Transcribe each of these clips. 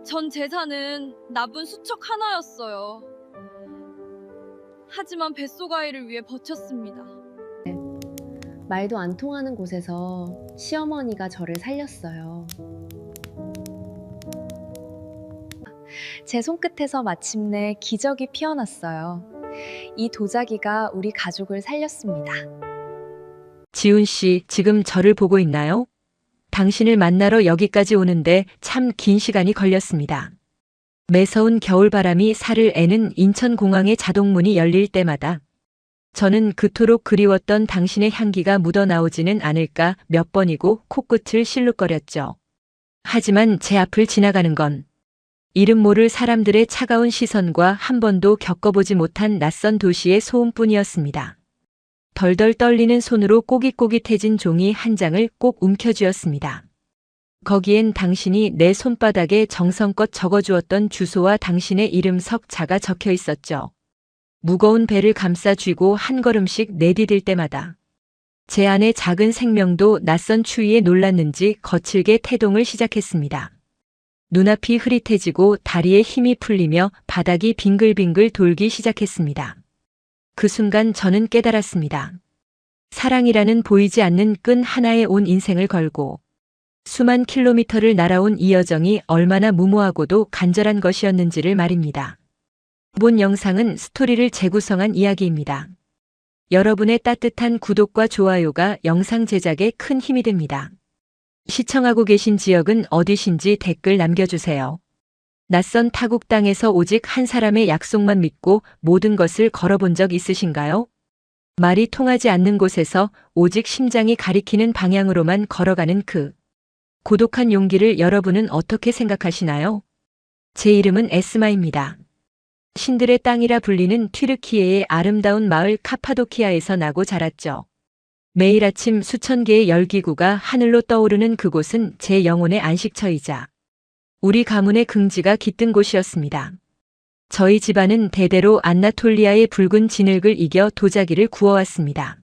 전 재산은 나쁜 수척 하나였어요. 하지만 뱃속 아이를 위해 버텼습니다. 말도 안 통하는 곳에서 시어머니가 저를 살렸어요. 제 손끝에서 마침내 기적이 피어났어요. 이 도자기가 우리 가족을 살렸습니다. 지훈 씨, 지금 저를 보고 있나요? 당신을 만나러 여기까지 오는데 참 긴 시간이 걸렸습니다. 매서운 겨울바람이 살을 애는 인천공항의 자동문이 열릴 때마다 저는 그토록 그리웠던 당신의 향기가 묻어나오지는 않을까 몇 번이고 코끝을 실룩거렸죠. 하지만 제 앞을 지나가는 건 이름 모를 사람들의 차가운 시선과 한 번도 겪어보지 못한 낯선 도시의 소음뿐이었습니다. 덜덜 떨리는 손으로 꼬깃꼬깃해진 종이 한 장을 꼭 움켜쥐었습니다. 거기엔 당신이 내 손바닥에 정성껏 적어주었던 주소와 당신의 이름 석자가 적혀 있었죠. 무거운 배를 감싸 쥐고 한 걸음씩 내디딜 때마다 제 안의 작은 생명도 낯선 추위에 놀랐는지 거칠게 태동을 시작했습니다. 눈앞이 흐릿해지고 다리에 힘이 풀리며 바닥이 빙글빙글 돌기 시작했습니다. 그 순간 저는 깨달았습니다. 사랑이라는 보이지 않는 끈 하나에 온 인생을 걸고 수만 킬로미터를 날아온 이 여정이 얼마나 무모하고도 간절한 것이었는지를 말입니다. 본 영상은 스토리를 재구성한 이야기입니다. 여러분의 따뜻한 구독과 좋아요가 영상 제작에 큰 힘이 됩니다. 시청하고 계신 지역은 어디신지 댓글 남겨주세요. 낯선 타국 땅에서 오직 한 사람의 약속만 믿고 모든 것을 걸어본 적 있으신가요? 말이 통하지 않는 곳에서 오직 심장이 가리키는 방향으로만 걸어가는 그 고독한 용기를 여러분은 어떻게 생각하시나요? 제 이름은 에스마입니다. 신들의 땅이라 불리는 튀르키예의 아름다운 마을 카파도키아에서 나고 자랐죠. 매일 아침 수천 개의 열기구가 하늘로 떠오르는 그곳은 제 영혼의 안식처이자 우리 가문의 긍지가 깃든 곳이었습니다. 저희 집안은 대대로 안나톨리아의 붉은 진흙을 이겨 도자기를 구워왔습니다.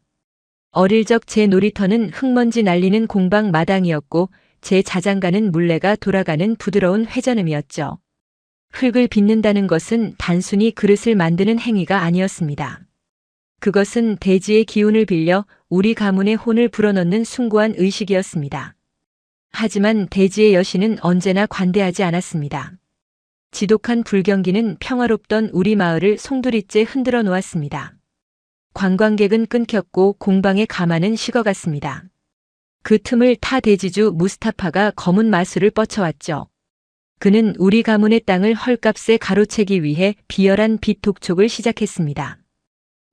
어릴 적 제 놀이터는 흙먼지 날리는 공방 마당이었고 제 자장가는 물레가 돌아가는 부드러운 회전음이었죠. 흙을 빚는다는 것은 단순히 그릇을 만드는 행위가 아니었습니다. 그것은 대지의 기운을 빌려 우리 가문의 혼을 불어넣는 숭고한 의식이었습니다. 하지만 대지의 여신은 언제나 관대하지 않았습니다. 지독한 불경기는 평화롭던 우리 마을을 송두리째 흔들어 놓았습니다. 관광객은 끊겼고 공방의 가마는 식어갔습니다. 그 틈을 타 대지주 무스타파가 검은 마술을 뻗쳐왔죠. 그는 우리 가문의 땅을 헐값에 가로채기 위해 비열한 빚 독촉을 시작했습니다.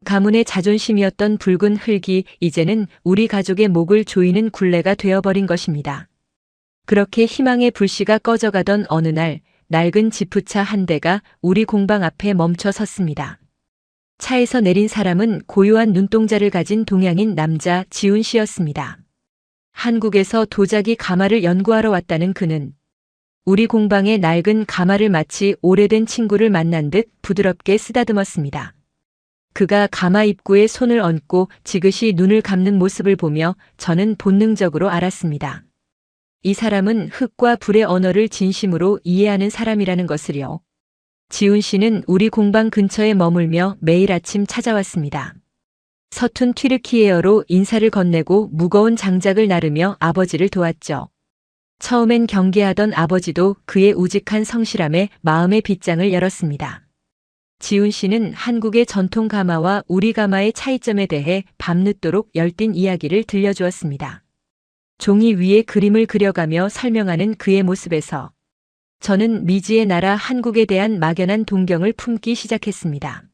가문의 자존심이었던 붉은 흙이 이제는 우리 가족의 목을 조이는 굴레가 되어버린 것입니다. 그렇게 희망의 불씨가 꺼져가던 어느 날 낡은 지프차 한 대가 우리 공방 앞에 멈춰 섰습니다. 차에서 내린 사람은 고요한 눈동자를 가진 동양인 남자 지훈 씨였습니다. 한국에서 도자기 가마를 연구하러 왔다는 그는 우리 공방의 낡은 가마를 마치 오래된 친구를 만난 듯 부드럽게 쓰다듬었습니다. 그가 가마 입구에 손을 얹고 지그시 눈을 감는 모습을 보며 저는 본능적으로 알았습니다. 이 사람은 흙과 불의 언어를 진심으로 이해하는 사람이라는 것을요. 지훈 씨는 우리 공방 근처에 머물며 매일 아침 찾아왔습니다. 서툰 튀르키예어로 인사를 건네고 무거운 장작을 나르며 아버지를 도왔죠. 처음엔 경계하던 아버지도 그의 우직한 성실함에 마음의 빗장을 열었습니다. 지훈 씨는 한국의 전통 가마와 우리 가마의 차이점에 대해 밤늦도록 열띤 이야기를 들려주었습니다. 종이 위에 그림을 그려가며 설명하는 그의 모습에서 저는 미지의 나라 한국에 대한 막연한 동경을 품기 시작했습니다.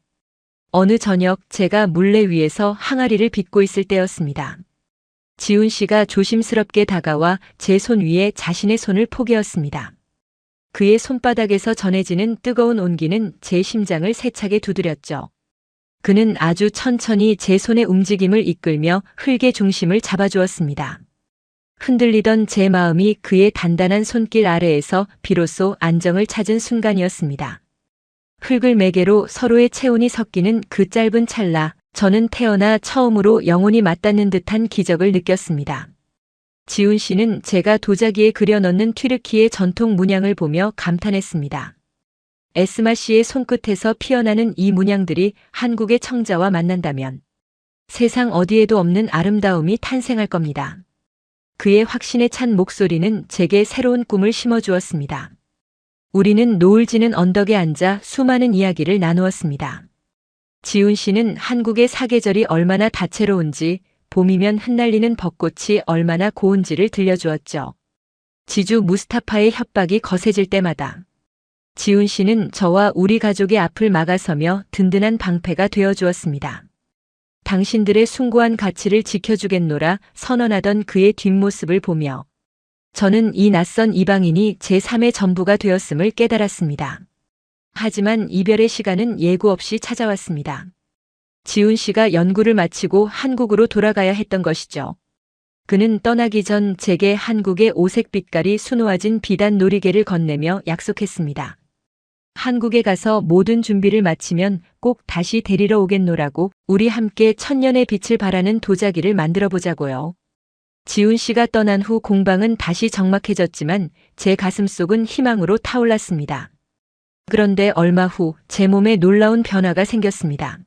어느 저녁 제가 물레 위에서 항아리를 빚고 있을 때였습니다. 지훈 씨가 조심스럽게 다가와 제 손 위에 자신의 손을 포개었습니다. 그의 손바닥에서 전해지는 뜨거운 온기는 제 심장을 세차게 두드렸죠. 그는 아주 천천히 제 손의 움직임을 이끌며 흙의 중심을 잡아주었습니다. 흔들리던 제 마음이 그의 단단한 손길 아래에서 비로소 안정을 찾은 순간이었습니다. 흙을 매개로 서로의 체온이 섞이는 그 짧은 찰나, 저는 태어나 처음으로 영혼이 맞닿는 듯한 기적을 느꼈습니다. 지훈 씨는 제가 도자기에 그려 넣는 튀르키예 전통 문양을 보며 감탄했습니다. 에스마 씨의 손끝에서 피어나는 이 문양들이 한국의 청자와 만난다면 세상 어디에도 없는 아름다움이 탄생할 겁니다. 그의 확신에 찬 목소리는 제게 새로운 꿈을 심어주었습니다. 우리는 노을 지는 언덕에 앉아 수많은 이야기를 나누었습니다. 지훈 씨는 한국의 사계절이 얼마나 다채로운지, 봄이면 흩날리는 벚꽃이 얼마나 고운지를 들려주었죠. 지주 무스타파의 협박이 거세질 때마다 지훈 씨는 저와 우리 가족의 앞을 막아서며 든든한 방패가 되어주었습니다. 당신들의 숭고한 가치를 지켜주겠노라 선언하던 그의 뒷모습을 보며 저는 이 낯선 이방인이 제3의 전부가 되었음을 깨달았습니다. 하지만 이별의 시간은 예고 없이 찾아왔습니다. 지훈 씨가 연구를 마치고 한국으로 돌아가야 했던 것이죠. 그는 떠나기 전 제게 한국의 오색 빛깔이 수놓아진 비단 놀이개를 건네며 약속했습니다. 한국에 가서 모든 준비를 마치면 꼭 다시 데리러 오겠노라고 우리 함께 천년의 빛을 발하는 도자기를 만들어 보자고요. 지훈 씨가 떠난 후 공방은 다시 적막해졌지만 제 가슴속은 희망으로 타올랐습니다. 그런데 얼마 후 제 몸에 놀라운 변화가 생겼습니다.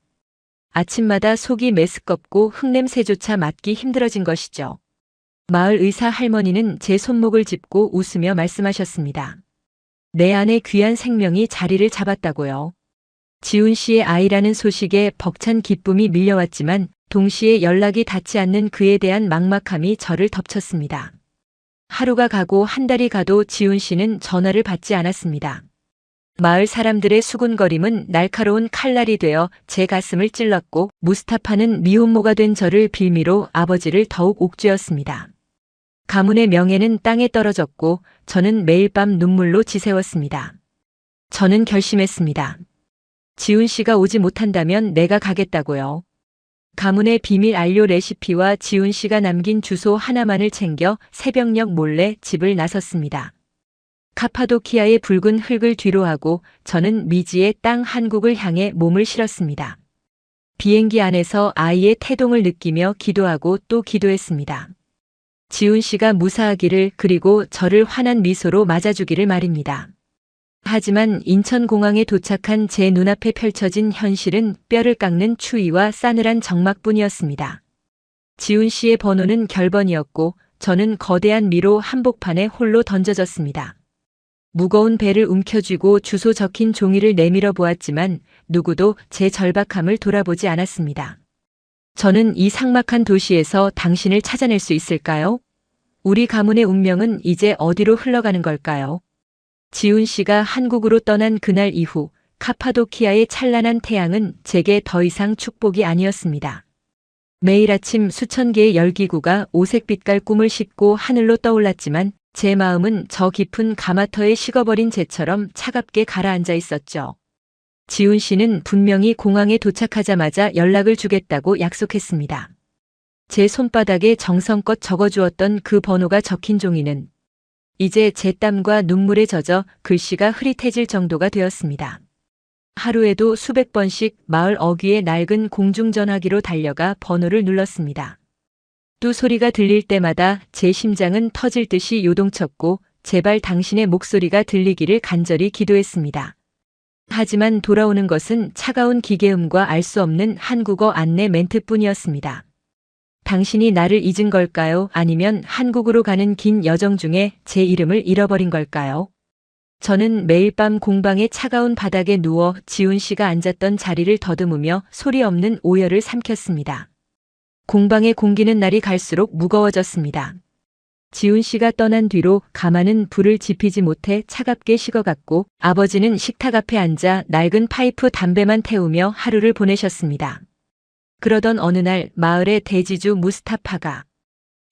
아침마다 속이 메스껍고 흙냄새조차 맡기 힘들어진 것이죠. 마을 의사 할머니는 제 손목을 짚고 웃으며 말씀하셨습니다. 내 안에 귀한 생명이 자리를 잡았다고요. 지훈 씨의 아이라는 소식에 벅찬 기쁨이 밀려왔지만 동시에 연락이 닿지 않는 그에 대한 막막함이 저를 덮쳤습니다. 하루가 가고 한 달이 가도 지훈 씨는 전화를 받지 않았습니다. 마을 사람들의 수군거림은 날카로운 칼날이 되어 제 가슴을 찔렀고 무스타파는 미혼모가 된 저를 빌미로 아버지를 더욱 옥죄었습니다. 가문의 명예는 땅에 떨어졌고 저는 매일 밤 눈물로 지새웠습니다. 저는 결심했습니다. 지훈 씨가 오지 못한다면 내가 가겠다고요. 가문의 비밀 안료 레시피와 지훈 씨가 남긴 주소 하나만을 챙겨 새벽녘 몰래 집을 나섰습니다. 카파도키아의 붉은 흙을 뒤로하고 저는 미지의 땅 한국을 향해 몸을 실었습니다. 비행기 안에서 아이의 태동을 느끼며 기도하고 또 기도했습니다. 지훈 씨가 무사하기를 그리고 저를 환한 미소로 맞아주기를 말입니다. 하지만 인천공항에 도착한 제 눈앞에 펼쳐진 현실은 뼈를 깎는 추위와 싸늘한 적막뿐이었습니다. 지훈 씨의 번호는 결번이었고 저는 거대한 미로 한복판에 홀로 던져졌습니다. 무거운 배를 움켜쥐고 주소 적힌 종이를 내밀어 보았지만 누구도 제 절박함을 돌아보지 않았습니다. 저는 이 삭막한 도시에서 당신을 찾아낼 수 있을까요? 우리 가문의 운명은 이제 어디로 흘러가는 걸까요? 지훈 씨가 한국으로 떠난 그날 이후 카파도키아의 찬란한 태양은 제게 더 이상 축복이 아니었습니다. 매일 아침 수천 개의 열기구가 오색빛깔 꿈을 싣고 하늘로 떠올랐지만 제 마음은 저 깊은 가마터에 식어버린 재처럼 차갑게 가라앉아 있었죠. 지훈 씨는 분명히 공항에 도착하자마자 연락을 주겠다고 약속했습니다. 제 손바닥에 정성껏 적어주었던 그 번호가 적힌 종이는 이제 제 땀과 눈물에 젖어 글씨가 흐릿해질 정도가 되었습니다. 하루에도 수백 번씩 마을 어귀의 낡은 공중전화기로 달려가 번호를 눌렀습니다. 또 소리가 들릴 때마다 제 심장은 터질 듯이 요동쳤고 제발 당신의 목소리가 들리기를 간절히 기도했습니다. 하지만 돌아오는 것은 차가운 기계음과 알 수 없는 한국어 안내 멘트뿐이었습니다. 당신이 나를 잊은 걸까요? 아니면 한국으로 가는 긴 여정 중에 제 이름을 잃어버린 걸까요? 저는 매일 밤 공방의 차가운 바닥에 누워 지훈 씨가 앉았던 자리를 더듬으며 소리 없는 오열을 삼켰습니다. 공방의 공기는 날이 갈수록 무거워졌습니다. 지훈 씨가 떠난 뒤로 가마는 불을 지피지 못해 차갑게 식어갔고 아버지는 식탁 앞에 앉아 낡은 파이프 담배만 태우며 하루를 보내셨습니다. 그러던 어느 날 마을의 대지주 무스타파가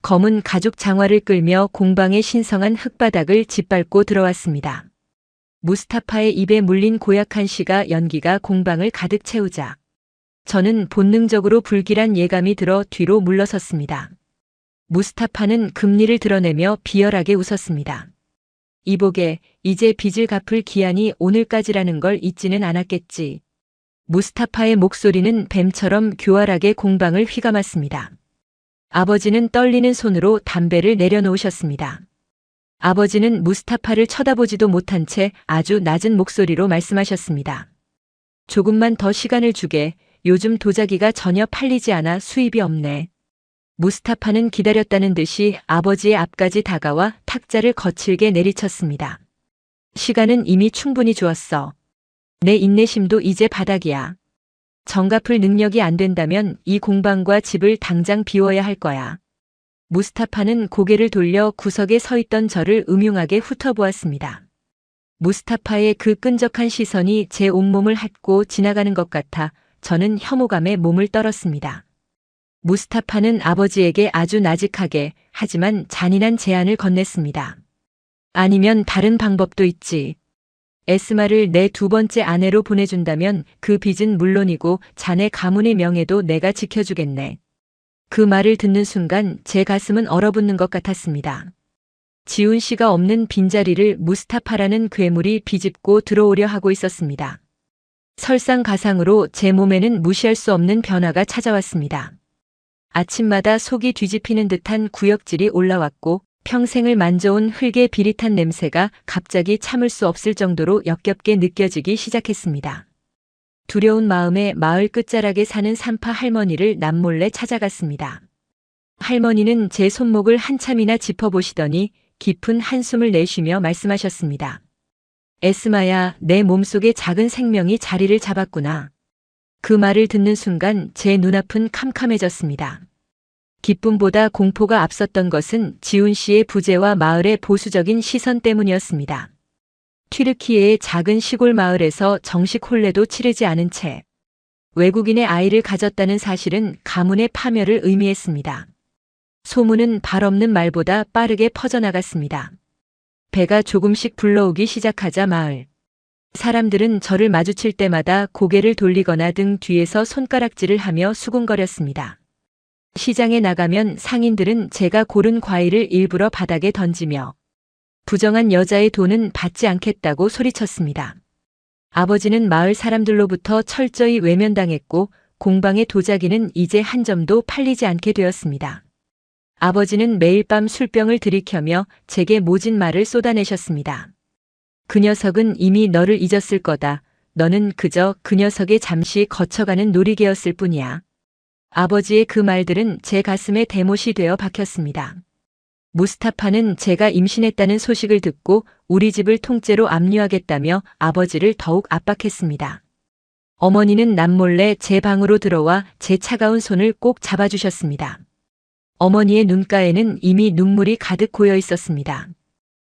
검은 가죽 장화를 끌며 공방의 신성한 흙바닥을 짓밟고 들어왔습니다. 무스타파의 입에 물린 고약한 시가 연기가 공방을 가득 채우자 저는 본능적으로 불길한 예감이 들어 뒤로 물러섰습니다. 무스타파는 금리를 드러내며 비열하게 웃었습니다. 이보게, 이제 빚을 갚을 기한이 오늘까지라는 걸 잊지는 않았겠지. 무스타파의 목소리는 뱀처럼 교활하게 공방을 휘감았습니다. 아버지는 떨리는 손으로 담배를 내려놓으셨습니다. 아버지는 무스타파를 쳐다보지도 못한 채 아주 낮은 목소리로 말씀하셨습니다. 조금만 더 시간을 주게. 요즘 도자기가 전혀 팔리지 않아 수입이 없네. 무스타파는 기다렸다는 듯이 아버지의 앞까지 다가와 탁자를 거칠게 내리쳤습니다. 시간은 이미 충분히 주었어. 내 인내심도 이제 바닥이야. 정갚을 능력이 안 된다면 이 공방과 집을 당장 비워야 할 거야. 무스타파는 고개를 돌려 구석에 서 있던 저를 음흉하게 훑어보았습니다. 무스타파의 그 끈적한 시선이 제 온몸을 핥고 지나가는 것 같아 저는 혐오감에 몸을 떨었습니다. 무스타파는 아버지에게 아주 나직하게 하지만 잔인한 제안을 건넸습니다. 아니면 다른 방법도 있지. 에스마를 내 두 번째 아내로 보내준다면 그 빚은 물론이고 자네 가문의 명예도 내가 지켜주겠네. 그 말을 듣는 순간 제 가슴은 얼어붙는 것 같았습니다. 지훈 씨가 없는 빈자리를 무스타파라는 괴물이 비집고 들어오려 하고 있었습니다. 설상가상으로 제 몸에는 무시할 수 없는 변화가 찾아왔습니다. 아침마다 속이 뒤집히는 듯한 구역질이 올라왔고 평생을 만져온 흙의 비릿한 냄새가 갑자기 참을 수 없을 정도로 역겹게 느껴지기 시작했습니다. 두려운 마음에 마을 끝자락에 사는 산파 할머니를 남몰래 찾아갔습니다. 할머니는 제 손목을 한참이나 짚어보시더니 깊은 한숨을 내쉬며 말씀하셨습니다. 에스마야, 내 몸속에 작은 생명이 자리를 잡았구나. 그 말을 듣는 순간 제 눈앞은 캄캄해졌습니다. 기쁨보다 공포가 앞섰던 것은 지훈 씨의 부재와 마을의 보수적인 시선 때문이었습니다. 튀르키예의 작은 시골 마을에서 정식 혼례도 치르지 않은 채 외국인의 아이를 가졌다는 사실은 가문의 파멸을 의미했습니다. 소문은 발 없는 말보다 빠르게 퍼져나갔습니다. 배가 조금씩 불러오기 시작하자 마을 사람들은 저를 마주칠 때마다 고개를 돌리거나 등 뒤에서 손가락질을 하며 수군거렸습니다. 시장에 나가면 상인들은 제가 고른 과일을 일부러 바닥에 던지며 부정한 여자의 돈은 받지 않겠다고 소리쳤습니다. 아버지는 마을 사람들로부터 철저히 외면당했고 공방의 도자기는 이제 한 점도 팔리지 않게 되었습니다. 아버지는 매일 밤 술병을 들이켜며 제게 모진 말을 쏟아내셨습니다. 그 녀석은 이미 너를 잊었을 거다. 너는 그저 그 녀석의 잠시 거쳐가는 놀이개였을 뿐이야. 아버지의 그 말들은 제 가슴에 대못이 되어 박혔습니다. 무스타파는 제가 임신했다는 소식을 듣고 우리 집을 통째로 압류하겠다며 아버지를 더욱 압박했습니다. 어머니는 남몰래 제 방으로 들어와 제 차가운 손을 꼭 잡아주셨습니다. 어머니의 눈가에는 이미 눈물이 가득 고여 있었습니다.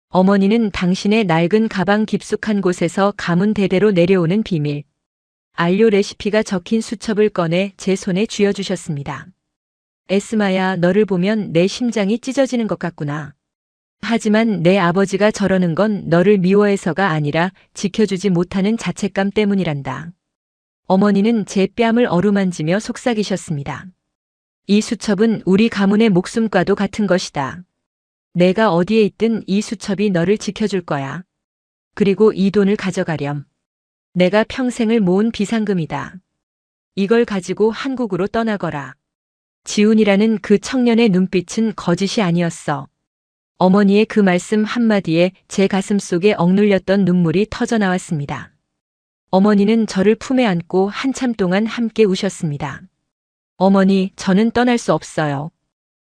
어머니는 당신의 낡은 가방 깊숙한 곳에서 가문 대대로 내려오는 비밀, 안료 레시피가 적힌 수첩을 꺼내 제 손에 쥐어주셨습니다. 에스마야, 너를 보면 내 심장이 찢어지는 것 같구나. 하지만 내 아버지가 저러는 건 너를 미워해서가 아니라 지켜주지 못하는 자책감 때문이란다. 어머니는 제 뺨을 어루만지며 속삭이셨습니다. 이 수첩은 우리 가문의 목숨과도 같은 것이다. 내가 어디에 있든 이 수첩이 너를 지켜줄 거야. 그리고 이 돈을 가져가렴. 내가 평생을 모은 비상금이다. 이걸 가지고 한국으로 떠나거라. 지훈이라는 그 청년의 눈빛은 거짓이 아니었어. 어머니의 그 말씀 한마디에 제 가슴 속에 억눌렸던 눈물이 터져나왔습니다. 어머니는 저를 품에 안고 한참 동안 함께 우셨습니다. 어머니, 저는 떠날 수 없어요.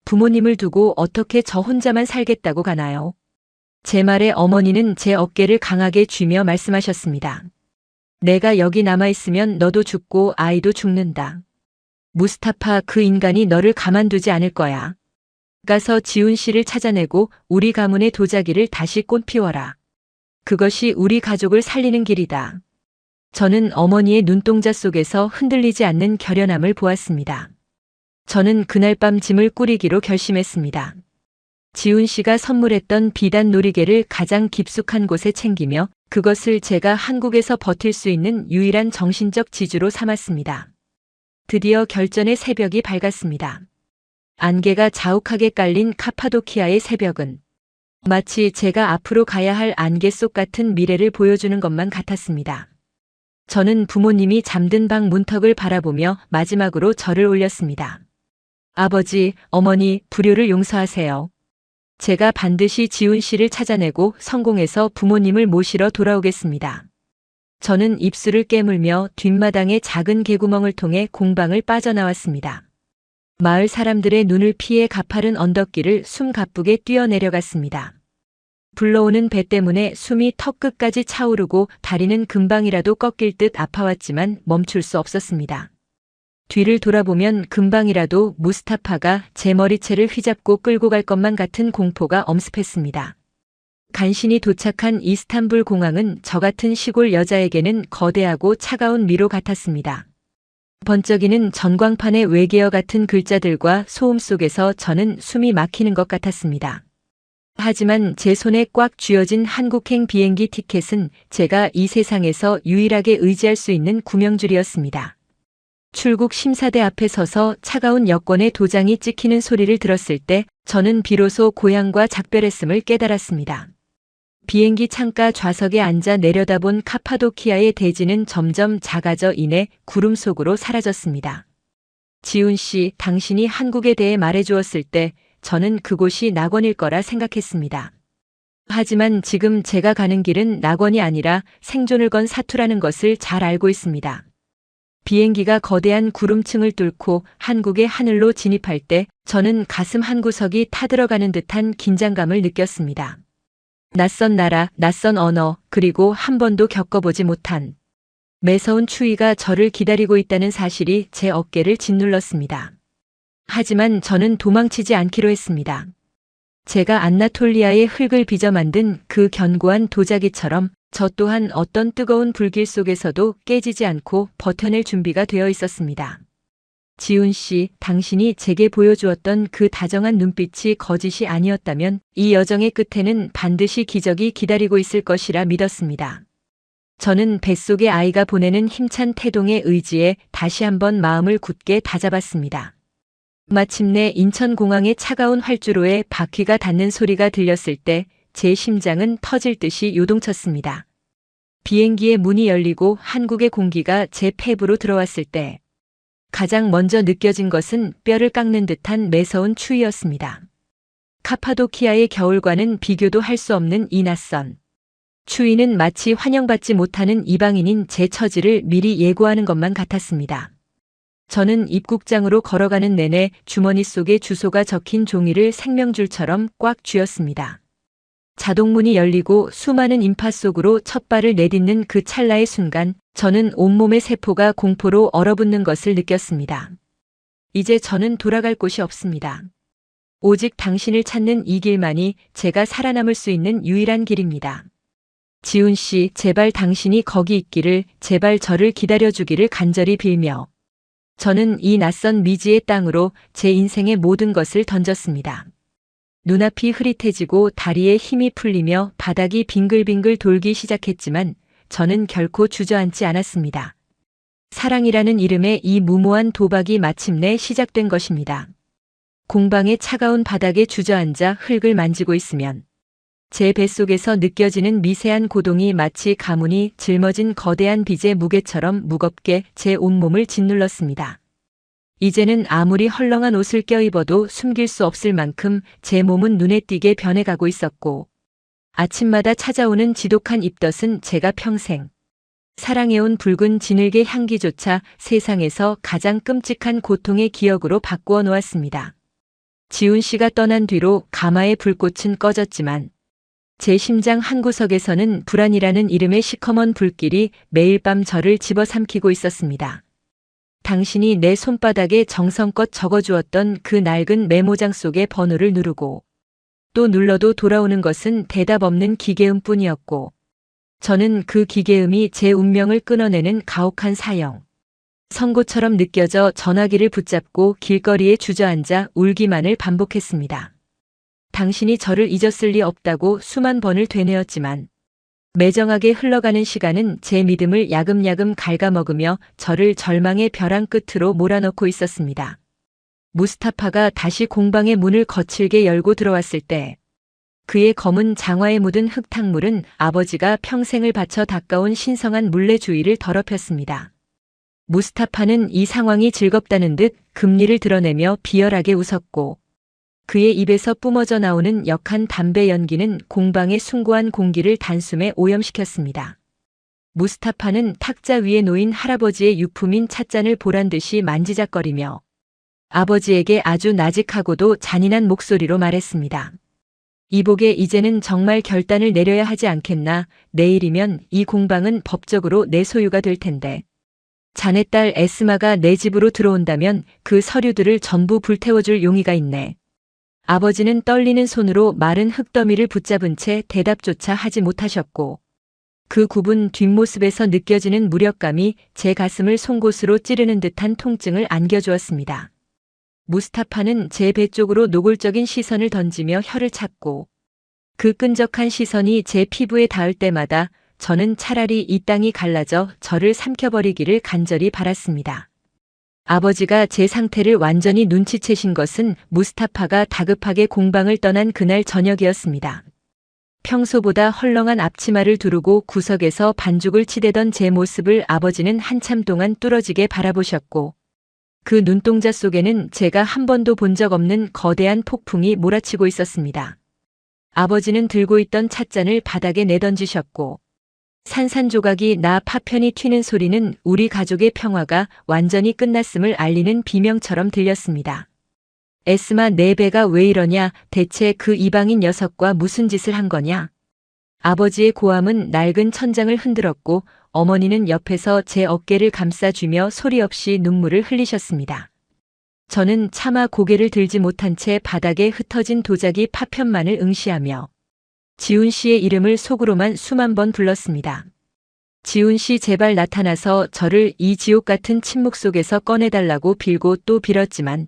부모님을 두고 어떻게 저 혼자만 살겠다고 가나요? 제 말에 어머니는 제 어깨를 강하게 쥐며 말씀하셨습니다. 내가 여기 남아있으면 너도 죽고 아이도 죽는다. 무스타파 그 인간이 너를 가만두지 않을 거야. 가서 지훈 씨를 찾아내고 우리 가문의 도자기를 다시 꽃피워라. 그것이 우리 가족을 살리는 길이다. 저는 어머니의 눈동자 속에서 흔들리지 않는 결연함을 보았습니다. 저는 그날 밤 짐을 꾸리기로 결심했습니다. 지훈 씨가 선물했던 비단 놀이개를 가장 깊숙한 곳에 챙기며 그것을 제가 한국에서 버틸 수 있는 유일한 정신적 지주로 삼았습니다. 드디어 결전의 새벽이 밝았습니다. 안개가 자욱하게 깔린 카파도키아의 새벽은 마치 제가 앞으로 가야 할 안개 속 같은 미래를 보여주는 것만 같았습니다. 저는 부모님이 잠든 방 문턱을 바라보며 마지막으로 절을 올렸습니다. 아버지, 어머니, 불효를 용서하세요. 제가 반드시 지훈 씨를 찾아내고 성공해서 부모님을 모시러 돌아오겠습니다. 저는 입술을 깨물며 뒷마당의 작은 개구멍을 통해 공방을 빠져나왔습니다. 마을 사람들의 눈을 피해 가파른 언덕길을 숨가쁘게 뛰어내려갔습니다. 불러오는 배 때문에 숨이 턱끝까지 차오르고 다리는 금방이라도 꺾일 듯 아파왔지만 멈출 수 없었습니다. 뒤를 돌아보면 금방이라도 무스타파가 제 머리채를 휘잡고 끌고 갈 것만 같은 공포가 엄습했습니다. 간신히 도착한 이스탄불 공항은 저 같은 시골 여자에게는 거대하고 차가운 미로 같았습니다. 번쩍이는 전광판의 외계어 같은 글자들과 소음 속에서 저는 숨이 막히는 것 같았습니다. 하지만 제 손에 꽉 쥐어진 한국행 비행기 티켓은 제가 이 세상에서 유일하게 의지할 수 있는 구명줄이었습니다. 출국 심사대 앞에 서서 차가운 여권의 도장이 찍히는 소리를 들었을 때 저는 비로소 고향과 작별했음을 깨달았습니다. 비행기 창가 좌석에 앉아 내려다본 카파도키아의 대지는 점점 작아져 이내 구름 속으로 사라졌습니다. 지훈 씨, 당신이 한국에 대해 말해주었을 때 저는 그곳이 낙원일 거라 생각했습니다. 하지만 지금 제가 가는 길은 낙원이 아니라 생존을 건 사투라는 것을 잘 알고 있습니다. 비행기가 거대한 구름층을 뚫고 한국의 하늘로 진입할 때 저는 가슴 한구석이 타들어가는 듯한 긴장감을 느꼈습니다. 낯선 나라, 낯선 언어, 그리고 한 번도 겪어보지 못한 매서운 추위가 저를 기다리고 있다는 사실이 제 어깨를 짓눌렀습니다. 하지만 저는 도망치지 않기로 했습니다. 제가 안나톨리아의 흙을 빚어 만든 그 견고한 도자기처럼 저 또한 어떤 뜨거운 불길 속에서도 깨지지 않고 버텨낼 준비가 되어 있었습니다. 지훈 씨, 당신이 제게 보여주었던 그 다정한 눈빛이 거짓이 아니었다면 이 여정의 끝에는 반드시 기적이 기다리고 있을 것이라 믿었습니다. 저는 뱃속의 아이가 보내는 힘찬 태동의 의지에 다시 한번 마음을 굳게 다잡았습니다. 마침내 인천공항의 차가운 활주로에 바퀴가 닿는 소리가 들렸을 때 제 심장은 터질 듯이 요동쳤습니다. 비행기의 문이 열리고 한국의 공기가 제 폐부로 들어왔을 때 가장 먼저 느껴진 것은 뼈를 깎는 듯한 매서운 추위였습니다. 카파도키아의 겨울과는 비교도 할 수 없는 이 낯선 추위는 마치 환영받지 못하는 이방인인 제 처지를 미리 예고하는 것만 같았습니다. 저는 입국장으로 걸어가는 내내 주머니 속에 주소가 적힌 종이를 생명줄처럼 꽉 쥐었습니다. 자동문이 열리고 수많은 인파 속으로 첫 발을 내딛는 그 찰나의 순간 저는 온몸의 세포가 공포로 얼어붙는 것을 느꼈습니다. 이제 저는 돌아갈 곳이 없습니다. 오직 당신을 찾는 이 길만이 제가 살아남을 수 있는 유일한 길입니다. 지훈 씨, 제발 당신이 거기 있기를, 제발 저를 기다려주기를 간절히 빌며 저는 이 낯선 미지의 땅으로 제 인생의 모든 것을 던졌습니다. 눈앞이 흐릿해지고 다리에 힘이 풀리며 바닥이 빙글빙글 돌기 시작했지만 저는 결코 주저앉지 않았습니다. 사랑이라는 이름의 이 무모한 도박이 마침내 시작된 것입니다. 공방의 차가운 바닥에 주저앉아 흙을 만지고 있으면 제 뱃속에서 느껴지는 미세한 고동이 마치 가문이 짊어진 거대한 빚의 무게처럼 무겁게 제 온몸을 짓눌렀습니다. 이제는 아무리 헐렁한 옷을 껴입어도 숨길 수 없을 만큼 제 몸은 눈에 띄게 변해가고 있었고 아침마다 찾아오는 지독한 입덧은 제가 평생 사랑해온 붉은 진흙의 향기조차 세상에서 가장 끔찍한 고통의 기억으로 바꾸어 놓았습니다. 지훈 씨가 떠난 뒤로 가마의 불꽃은 꺼졌지만 제 심장 한구석에서는 불안이라는 이름의 시커먼 불길이 매일 밤 저를 집어삼키고 있었습니다. 당신이 내 손바닥에 정성껏 적어주었던 그 낡은 메모장 속의 번호를 누르고 또 눌러도 돌아오는 것은 대답 없는 기계음뿐이었고 저는 그 기계음이 제 운명을 끊어내는 가혹한 사형. 선고처럼 느껴져 전화기를 붙잡고 길거리에 주저앉아 울기만을 반복했습니다. 당신이 저를 잊었을 리 없다고 수만 번을 되뇌었지만 매정하게 흘러가는 시간은 제 믿음을 야금야금 갉아먹으며 저를 절망의 벼랑 끝으로 몰아넣고 있었습니다. 무스타파가 다시 공방의 문을 거칠게 열고 들어왔을 때 그의 검은 장화에 묻은 흙탕물은 아버지가 평생을 바쳐 닦아온 신성한 물레 주위를 더럽혔습니다. 무스타파는 이 상황이 즐겁다는 듯 금리를 드러내며 비열하게 웃었고 그의 입에서 뿜어져 나오는 역한 담배 연기는 공방의 숭고한 공기를 단숨에 오염시켰습니다. 무스타파는 탁자 위에 놓인 할아버지의 유품인 찻잔을 보란듯이 만지작거리며 아버지에게 아주 나직하고도 잔인한 목소리로 말했습니다. 이보게 이제는 정말 결단을 내려야 하지 않겠나. 내일이면 이 공방은 법적으로 내 소유가 될 텐데. 자네 딸 에스마가 내 집으로 들어온다면 그 서류들을 전부 불태워줄 용의가 있네. 아버지는 떨리는 손으로 마른 흙더미를 붙잡은 채 대답조차 하지 못하셨고 그 굽은 뒷모습에서 느껴지는 무력감이 제 가슴을 송곳으로 찌르는 듯한 통증을 안겨주었습니다. 무스타파는 제 배 쪽으로 노골적인 시선을 던지며 혀를 찾고 그 끈적한 시선이 제 피부에 닿을 때마다 저는 차라리 이 땅이 갈라져 저를 삼켜버리기를 간절히 바랐습니다. 아버지가 제 상태를 완전히 눈치채신 것은 무스타파가 다급하게 공방을 떠난 그날 저녁이었습니다. 평소보다 헐렁한 앞치마를 두르고 구석에서 반죽을 치대던 제 모습을 아버지는 한참 동안 뚫어지게 바라보셨고 그 눈동자 속에는 제가 한 번도 본 적 없는 거대한 폭풍이 몰아치고 있었습니다. 아버지는 들고 있던 찻잔을 바닥에 내던지셨고 산산조각이 나 파편이 튀는 소리는 우리 가족의 평화가 완전히 끝났음을 알리는 비명처럼 들렸습니다. 에스마 내 배가 왜 이러냐. 대체 그 이방인 녀석과 무슨 짓을 한 거냐. 아버지의 고함은 낡은 천장을 흔들었고 어머니는 옆에서 제 어깨를 감싸주며 소리 없이 눈물을 흘리셨습니다. 저는 차마 고개를 들지 못한 채 바닥에 흩어진 도자기 파편만을 응시하며 지훈 씨의 이름을 속으로만 수만 번 불렀습니다. 지훈 씨 제발 나타나서 저를 이 지옥 같은 침묵 속에서 꺼내달라고 빌고 또 빌었지만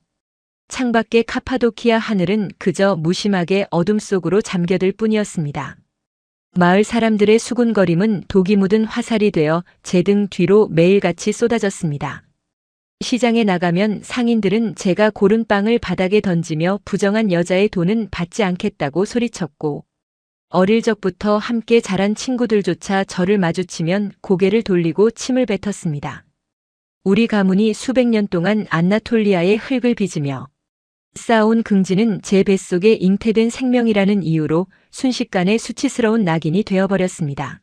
창밖의 카파도키아 하늘은 그저 무심하게 어둠 속으로 잠겨들 뿐이었습니다. 마을 사람들의 수군거림은 독이 묻은 화살이 되어 제 등 뒤로 매일같이 쏟아졌습니다. 시장에 나가면 상인들은 제가 고른 빵을 바닥에 던지며 부정한 여자의 돈은 받지 않겠다고 소리쳤고 어릴 적부터 함께 자란 친구들조차 저를 마주치면 고개를 돌리고 침을 뱉었습니다. 우리 가문이 수백 년 동안 안나톨리아의 흙을 빚으며 쌓아온 긍지는 제 뱃속에 잉태된 생명이라는 이유로 순식간에 수치스러운 낙인이 되어버렸습니다.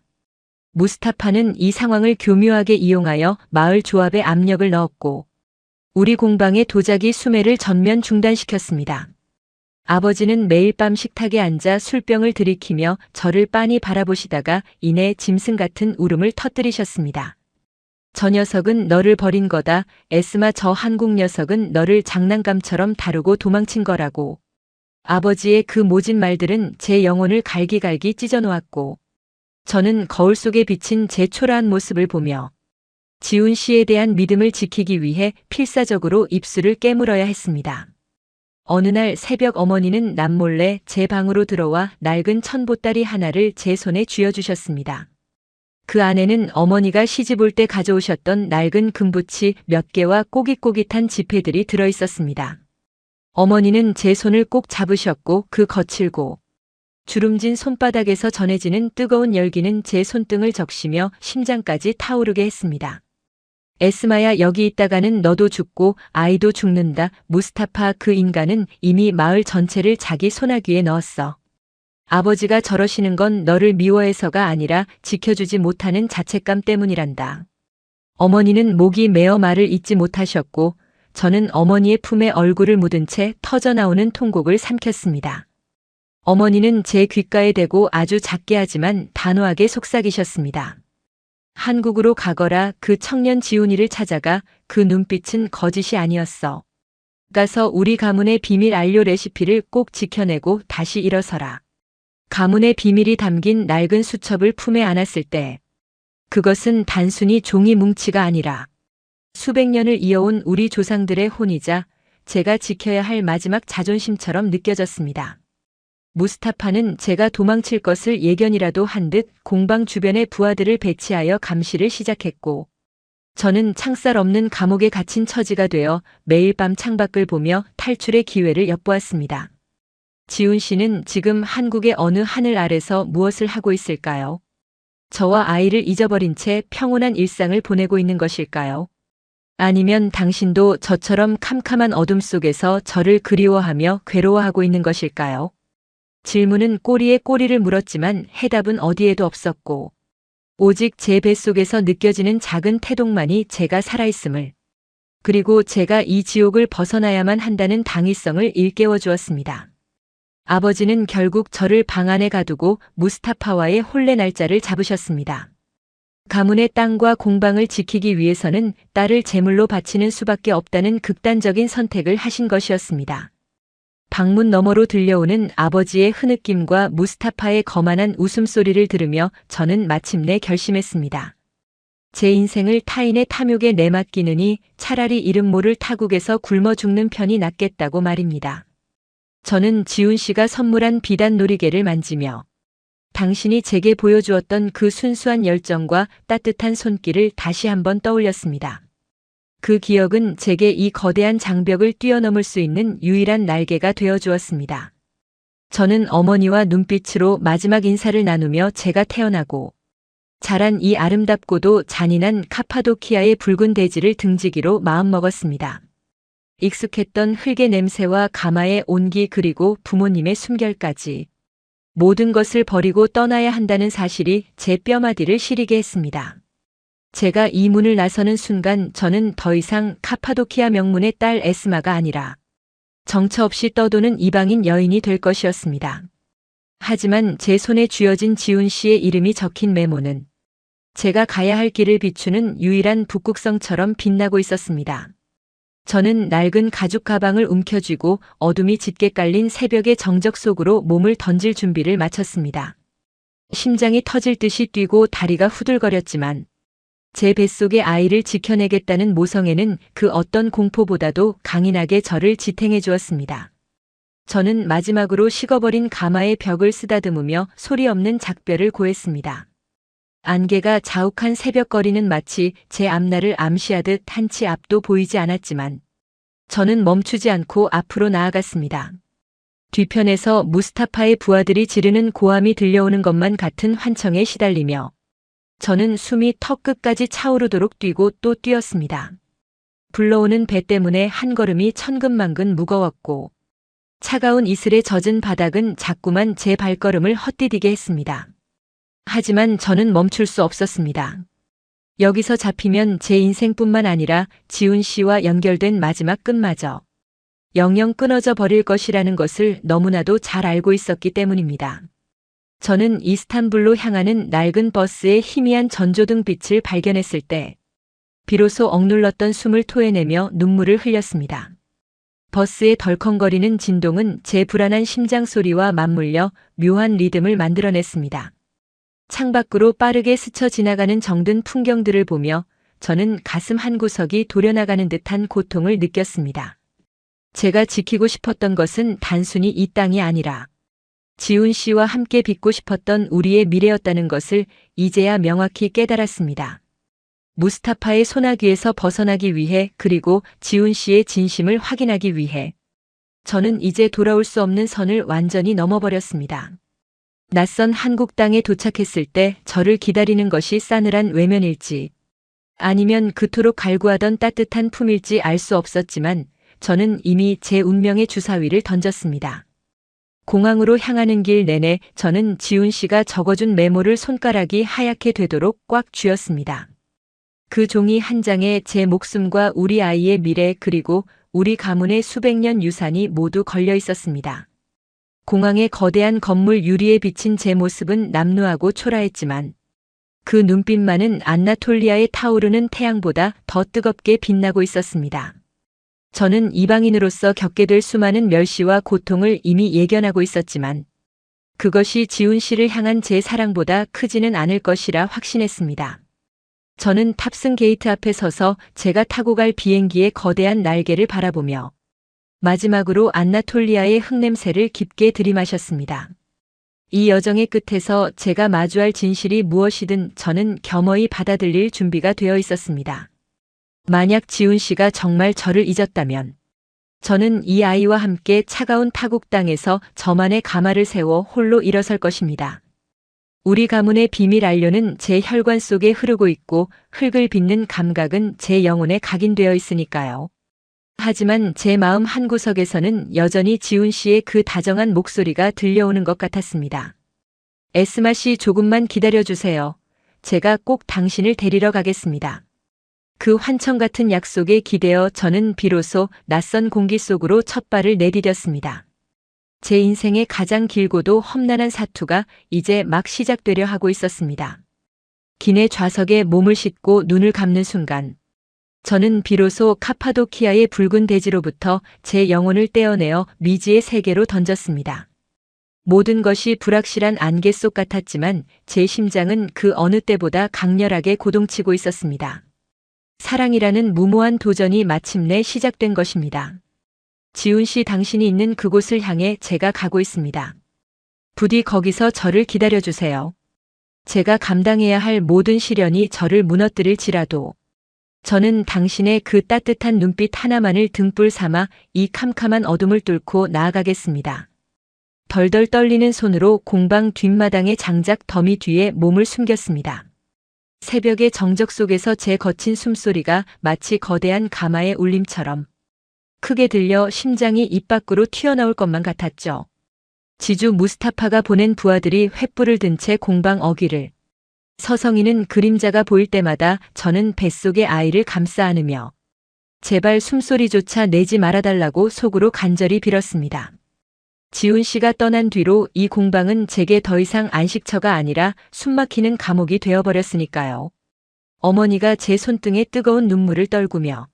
무스타파는 이 상황을 교묘하게 이용하여 마을 조합에 압력을 넣었고 우리 공방의 도자기 수매를 전면 중단시켰습니다. 아버지는 매일 밤 식탁에 앉아 술병을 들이키며 저를 빤히 바라보시다가 이내 짐승 같은 울음을 터뜨리셨습니다. 저 녀석은 너를 버린 거다. 에스마 저 한국 녀석은 너를 장난감처럼 다루고 도망친 거라고. 아버지의 그 모진 말들은 제 영혼을 갈기갈기 찢어놓았고 저는 거울 속에 비친 제 초라한 모습을 보며 지훈 씨에 대한 믿음을 지키기 위해 필사적으로 입술을 깨물어야 했습니다. 어느 날 새벽 어머니는 남몰래 제 방으로 들어와 낡은 천보따리 하나를 제 손에 쥐어주셨습니다. 그 안에는 어머니가 시집 올 때 가져오셨던 낡은 금붙이 몇 개와 꼬깃꼬깃한 지폐들이 들어있었습니다. 어머니는 제 손을 꼭 잡으셨고 그 거칠고 주름진 손바닥에서 전해지는 뜨거운 열기는 제 손등을 적시며 심장까지 타오르게 했습니다. 에스마야 여기 있다가는 너도 죽고 아이도 죽는다. 무스타파 그 인간은 이미 마을 전체를 자기 소나귀에 넣었어. 아버지가 저러시는 건 너를 미워해서가 아니라 지켜주지 못하는 자책감 때문이란다. 어머니는 목이 메어 말을 잇지 못하셨고 저는 어머니의 품에 얼굴을 묻은 채 터져나오는 통곡을 삼켰습니다. 어머니는 제 귓가에 대고 아주 작게 하지만 단호하게 속삭이셨습니다. 한국으로 가거라. 그 청년 지훈이를 찾아가. 그 눈빛은 거짓이 아니었어. 가서 우리 가문의 비밀 안료 레시피를 꼭 지켜내고 다시 일어서라. 가문의 비밀이 담긴 낡은 수첩을 품에 안았을 때 그것은 단순히 종이 뭉치가 아니라 수백 년을 이어온 우리 조상들의 혼이자 제가 지켜야 할 마지막 자존심처럼 느껴졌습니다. 무스타파는 제가 도망칠 것을 예견이라도 한 듯 공방 주변에 부하들을 배치하여 감시를 시작했고 저는 창살 없는 감옥에 갇힌 처지가 되어 매일 밤 창밖을 보며 탈출의 기회를 엿보았습니다. 지훈 씨는 지금 한국의 어느 하늘 아래서 무엇을 하고 있을까요? 저와 아이를 잊어버린 채 평온한 일상을 보내고 있는 것일까요? 아니면 당신도 저처럼 캄캄한 어둠 속에서 저를 그리워하며 괴로워하고 있는 것일까요? 질문은 꼬리에 꼬리를 물었지만 해답은 어디에도 없었고, 오직 제 뱃속에서 느껴지는 작은 태동만이 제가 살아있음을, 그리고 제가 이 지옥을 벗어나야만 한다는 당위성을 일깨워 주었습니다. 아버지는 결국 저를 방 안에 가두고 무스타파와의 혼례 날짜를 잡으셨습니다. 가문의 땅과 공방을 지키기 위해서는 딸을 제물로 바치는 수밖에 없다는 극단적인 선택을 하신 것이었습니다. 방문 너머로 들려오는 아버지의 흐느낌과 무스타파의 거만한 웃음소리를 들으며 저는 마침내 결심했습니다. 제 인생을 타인의 탐욕에 내맡기느니 차라리 이름 모를 타국에서 굶어 죽는 편이 낫겠다고 말입니다. 저는 지훈 씨가 선물한 비단 놀이개를 만지며 당신이 제게 보여주었던 그 순수한 열정과 따뜻한 손길을 다시 한번 떠올렸습니다. 그 기억은 제게 이 거대한 장벽을 뛰어넘을 수 있는 유일한 날개가 되어 주었습니다. 저는 어머니와 눈빛으로 마지막 인사를 나누며 제가 태어나고 자란 이 아름답고도 잔인한 카파도키아의 붉은 대지를 등지기로 마음먹었습니다. 익숙했던 흙의 냄새와 가마의 온기 그리고 부모님의 숨결까지 모든 것을 버리고 떠나야 한다는 사실이 제 뼈마디를 시리게 했습니다. 제가 이 문을 나서는 순간 저는 더 이상 카파도키아 명문의 딸 에스마가 아니라 정처 없이 떠도는 이방인 여인이 될 것이었습니다. 하지만 제 손에 쥐어진 지훈 씨의 이름이 적힌 메모는 제가 가야 할 길을 비추는 유일한 북극성처럼 빛나고 있었습니다. 저는 낡은 가죽 가방을 움켜쥐고 어둠이 짙게 깔린 새벽의 정적 속으로 몸을 던질 준비를 마쳤습니다. 심장이 터질 듯이 뛰고 다리가 후들거렸지만 제 뱃속의 아이를 지켜내겠다는 모성애는 그 어떤 공포보다도 강인하게 저를 지탱해 주었습니다. 저는 마지막으로 식어버린 가마의 벽을 쓰다듬으며 소리 없는 작별을 고했습니다. 안개가 자욱한 새벽거리는 마치 제 앞날을 암시하듯 한치 앞도 보이지 않았지만 저는 멈추지 않고 앞으로 나아갔습니다. 뒤편에서 무스타파의 부하들이 지르는 고함이 들려오는 것만 같은 환청에 시달리며 저는 숨이 턱끝까지 차오르도록 뛰고 또 뛰었습니다. 불러오는 배 때문에 한 걸음이 천근만근 무거웠고 차가운 이슬에 젖은 바닥은 자꾸만 제 발걸음을 헛디디게 했습니다. 하지만 저는 멈출 수 없었습니다. 여기서 잡히면 제 인생뿐만 아니라 지훈 씨와 연결된 마지막 끈마저 영영 끊어져 버릴 것이라는 것을 너무나도 잘 알고 있었기 때문입니다. 저는 이스탄불로 향하는 낡은 버스의 희미한 전조등 빛을 발견했을 때 비로소 억눌렀던 숨을 토해내며 눈물을 흘렸습니다. 버스의 덜컹거리는 진동은 제 불안한 심장 소리와 맞물려 묘한 리듬을 만들어냈습니다. 창밖으로 빠르게 스쳐 지나가는 정든 풍경들을 보며 저는 가슴 한구석이 도려나가는 듯한 고통을 느꼈습니다. 제가 지키고 싶었던 것은 단순히 이 땅이 아니라 지훈 씨와 함께 빚고 싶었던 우리의 미래였다는 것을 이제야 명확히 깨달았습니다. 무스타파의 소나기에서 벗어나기 위해 그리고 지훈 씨의 진심을 확인하기 위해 저는 이제 돌아올 수 없는 선을 완전히 넘어버렸습니다. 낯선 한국 땅에 도착했을 때 저를 기다리는 것이 싸늘한 외면일지 아니면 그토록 갈구하던 따뜻한 품일지 알 수 없었지만 저는 이미 제 운명의 주사위를 던졌습니다. 공항으로 향하는 길 내내 저는 지훈 씨가 적어준 메모를 손가락이 하얗게 되도록 꽉 쥐었습니다. 그 종이 한 장에 제 목숨과 우리 아이의 미래 그리고 우리 가문의 수백 년 유산이 모두 걸려 있었습니다. 공항의 거대한 건물 유리에 비친 제 모습은 남루하고 초라했지만 그 눈빛만은 안나톨리아에 타오르는 태양보다 더 뜨겁게 빛나고 있었습니다. 저는 이방인으로서 겪게 될 수많은 멸시와 고통을 이미 예견하고 있었지만 그것이 지훈 씨를 향한 제 사랑보다 크지는 않을 것이라 확신했습니다. 저는 탑승 게이트 앞에 서서 제가 타고 갈 비행기의 거대한 날개를 바라보며 마지막으로 안나톨리아의 흙냄새를 깊게 들이마셨습니다. 이 여정의 끝에서 제가 마주할 진실이 무엇이든 저는 겸허히 받아들일 준비가 되어 있었습니다. 만약 지훈 씨가 정말 저를 잊었다면 저는 이 아이와 함께 차가운 타국 땅에서 저만의 가마를 세워 홀로 일어설 것입니다. 우리 가문의 비밀 안료는 제 혈관 속에 흐르고 있고 흙을 빚는 감각은 제 영혼에 각인되어 있으니까요. 하지만 제 마음 한구석에서는 여전히 지훈 씨의 그 다정한 목소리가 들려오는 것 같았습니다. 에스마 씨, 조금만 기다려주세요. 제가 꼭 당신을 데리러 가겠습니다. 그 환청 같은 약속에 기대어 저는 비로소 낯선 공기 속으로 첫 발을 내디뎠습니다. 제 인생의 가장 길고도 험난한 사투가 이제 막 시작되려 하고 있었습니다. 기내 좌석에 몸을 싣고 눈을 감는 순간, 저는 비로소 카파도키아의 붉은 대지로부터 제 영혼을 떼어내어 미지의 세계로 던졌습니다. 모든 것이 불확실한 안개 속 같았지만 제 심장은 그 어느 때보다 강렬하게 고동치고 있었습니다. 사랑이라는 무모한 도전이 마침내 시작된 것입니다. 지훈 씨, 당신이 있는 그곳을 향해 제가 가고 있습니다. 부디 거기서 저를 기다려주세요. 제가 감당해야 할 모든 시련이 저를 무너뜨릴지라도 저는 당신의 그 따뜻한 눈빛 하나만을 등불 삼아 이 캄캄한 어둠을 뚫고 나아가겠습니다. 덜덜 떨리는 손으로 공방 뒷마당의 장작 더미 뒤에 몸을 숨겼습니다. 새벽의 정적 속에서 제 거친 숨소리가 마치 거대한 가마의 울림처럼 크게 들려 심장이 입 밖으로 튀어나올 것만 같았죠. 지주 무스타파가 보낸 부하들이 횃불을 든 채 공방 어귀를 서성이는 그림자가 보일 때마다 저는 뱃속의 아이를 감싸 안으며 제발 숨소리조차 내지 말아달라고 속으로 간절히 빌었습니다. 지훈 씨가 떠난 뒤로 이 공방은 제게 더 이상 안식처가 아니라 숨막히는 감옥이 되어버렸으니까요. 어머니가 제 손등에 뜨거운 눈물을 떨구며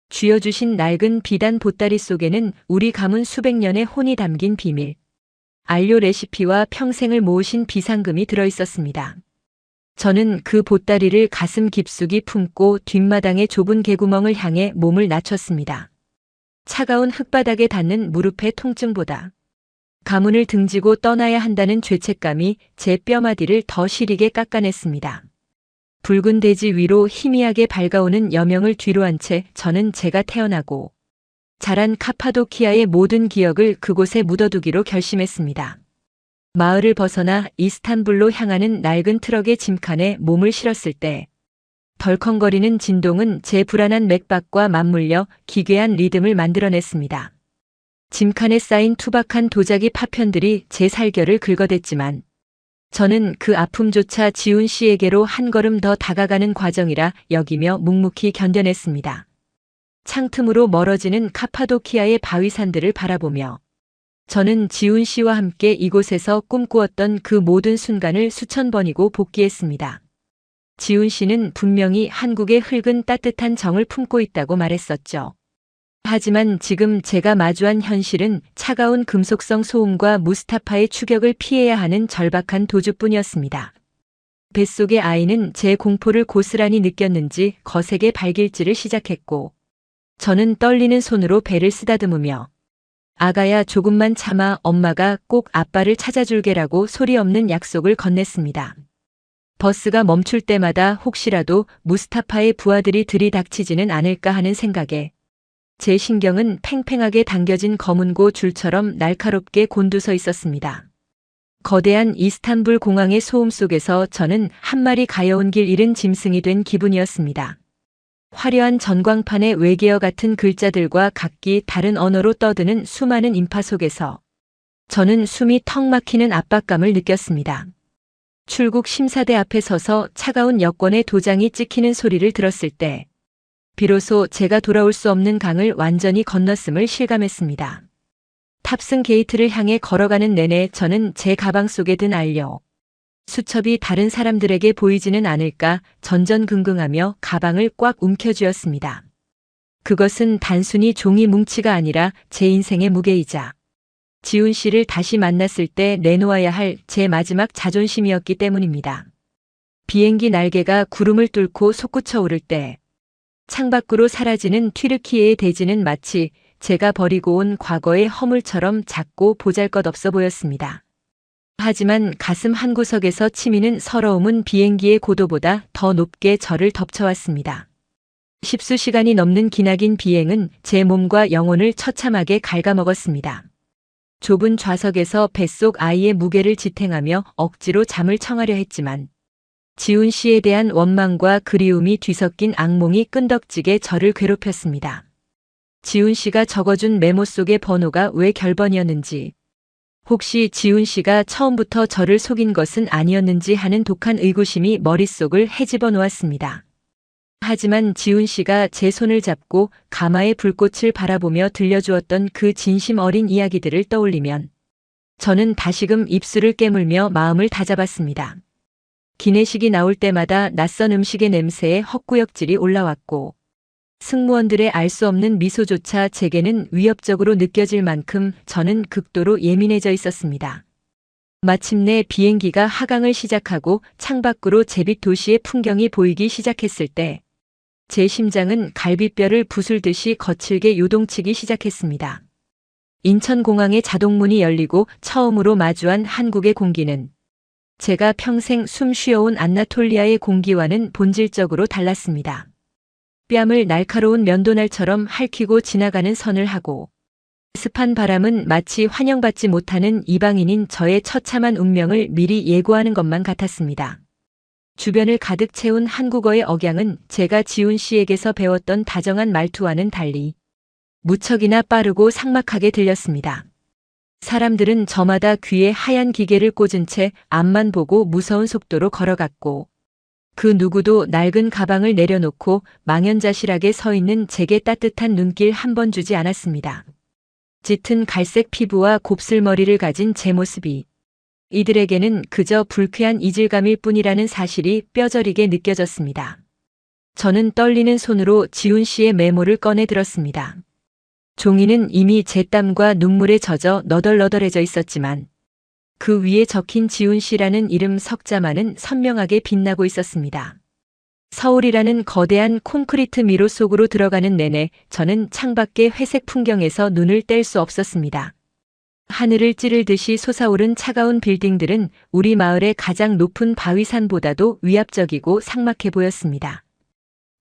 쥐어주신 낡은 비단 보따리 속에는 우리 가문 수백 년의 혼이 담긴 비밀, 안료 레시피와 평생을 모으신 비상금이 들어있었습니다. 저는 그 보따리를 가슴 깊숙이 품고 뒷마당의 좁은 개구멍을 향해 몸을 낮췄습니다. 차가운 흙바닥에 닿는 무릎의 통증보다 가문을 등지고 떠나야 한다는 죄책감이 제 뼈마디를 더 시리게 깎아냈습니다. 붉은 대지 위로 희미하게 밝아오는 여명을 뒤로 한 채 저는 제가 태어나고 자란 카파도키아의 모든 기억을 그곳에 묻어두기로 결심했습니다. 마을을 벗어나 이스탄불로 향하는 낡은 트럭의 짐칸에 몸을 실었을 때 덜컹거리는 진동은 제 불안한 맥박과 맞물려 기괴한 리듬을 만들어냈습니다. 짐칸에 쌓인 투박한 도자기 파편들이 제 살결을 긁어댔지만 저는 그 아픔조차 지훈 씨에게로 한 걸음 더 다가가는 과정이라 여기며 묵묵히 견뎌냈습니다. 창틈으로 멀어지는 카파도키아의 바위산들을 바라보며 저는 지훈 씨와 함께 이곳에서 꿈꾸었던 그 모든 순간을 수천 번이고 복기했습니다. 지훈 씨는 분명히 한국의 흙은 따뜻한 정을 품고 있다고 말했었죠. 하지만 지금 제가 마주한 현실은 차가운 금속성 소음과 무스타파의 추격을 피해야 하는 절박한 도주뿐이었습니다. 뱃속의 아이는 제 공포를 고스란히 느꼈는지 거세게 발길질을 시작했고 저는 떨리는 손으로 배를 쓰다듬으며 아가야, 조금만 참아, 엄마가 꼭 아빠를 찾아줄게라고 소리 없는 약속을 건넸습니다. 버스가 멈출 때마다 혹시라도 무스타파의 부하들이 들이닥치지는 않을까 하는 생각에 제 신경은 팽팽하게 당겨진 검은고 줄처럼 날카롭게 곤두서 있었습니다. 거대한 이스탄불 공항의 소음 속에서 저는 한 마리 가여운 길 잃은 짐승이 된 기분이었습니다. 화려한 전광판의 외계어 같은 글자들과 각기 다른 언어로 떠드는 수많은 인파 속에서 저는 숨이 턱 막히는 압박감을 느꼈습니다. 출국 심사대 앞에 서서 차가운 여권의 도장이 찍히는 소리를 들었을 때 비로소 제가 돌아올 수 없는 강을 완전히 건넜음을 실감했습니다. 탑승 게이트를 향해 걸어가는 내내 저는 제 가방 속에 든 안료, 수첩이 다른 사람들에게 보이지는 않을까 전전긍긍하며 가방을 꽉 움켜쥐었습니다. 그것은 단순히 종이 뭉치가 아니라 제 인생의 무게이자 지훈 씨를 다시 만났을 때 내놓아야 할 제 마지막 자존심이었기 때문입니다. 비행기 날개가 구름을 뚫고 솟구쳐 오를 때 창밖으로 사라지는 튀르키예의 대지는 마치 제가 버리고 온 과거의 허물처럼 작고 보잘것없어 보였습니다. 하지만 가슴 한구석에서 치미는 서러움은 비행기의 고도보다 더 높게 저를 덮쳐왔습니다. 십수 시간이 넘는 기나긴 비행은 제 몸과 영혼을 처참하게 갉아먹었습니다. 좁은 좌석에서 뱃속 아이의 무게를 지탱하며 억지로 잠을 청하려 했지만 지훈 씨에 대한 원망과 그리움이 뒤섞인 악몽이 끈덕지게 저를 괴롭혔습니다. 지훈 씨가 적어준 메모 속의 번호가 왜 결번이었는지, 혹시 지훈 씨가 처음부터 저를 속인 것은 아니었는지 하는 독한 의구심이 머릿속을 헤집어 놓았습니다. 하지만 지훈 씨가 제 손을 잡고 가마의 불꽃을 바라보며 들려주었던 그 진심 어린 이야기들을 떠올리면 저는 다시금 입술을 깨물며 마음을 다잡았습니다. 기내식이 나올 때마다 낯선 음식의 냄새에 헛구역질이 올라왔고 승무원들의 알 수 없는 미소조차 제게는 위협적으로 느껴질 만큼 저는 극도로 예민해져 있었습니다. 마침내 비행기가 하강을 시작하고 창밖으로 제빛 도시의 풍경이 보이기 시작했을 때 제 심장은 갈비뼈를 부술듯이 거칠게 요동치기 시작했습니다. 인천공항의 자동문이 열리고 처음으로 마주한 한국의 공기는 제가 평생 숨 쉬어온 안나톨리아의 공기와는 본질적으로 달랐습니다. 뺨을 날카로운 면도날처럼 핥히고 지나가는 선을 하고 습한 바람은 마치 환영받지 못하는 이방인인 저의 처참한 운명을 미리 예고하는 것만 같았습니다. 주변을 가득 채운 한국어의 억양은 제가 지훈 씨에게서 배웠던 다정한 말투와는 달리 무척이나 빠르고 삭막하게 들렸습니다. 사람들은 저마다 귀에 하얀 기계를 꽂은 채 앞만 보고 무서운 속도로 걸어갔고 그 누구도 낡은 가방을 내려놓고 망연자실하게 서 있는 제게 따뜻한 눈길 한 번 주지 않았습니다. 짙은 갈색 피부와 곱슬머리를 가진 제 모습이 이들에게는 그저 불쾌한 이질감일 뿐이라는 사실이 뼈저리게 느껴졌습니다. 저는 떨리는 손으로 지훈 씨의 메모를 꺼내 들었습니다. 종이는 이미 제 땀과 눈물에 젖어 너덜너덜해져 있었지만 그 위에 적힌 지훈 씨라는 이름 석자만은 선명하게 빛나고 있었습니다. 서울이라는 거대한 콘크리트 미로 속으로 들어가는 내내 저는 창밖의 회색 풍경에서 눈을 뗄 수 없었습니다. 하늘을 찌르듯이 솟아오른 차가운 빌딩들은 우리 마을의 가장 높은 바위산보다도 위압적이고 삭막해 보였습니다.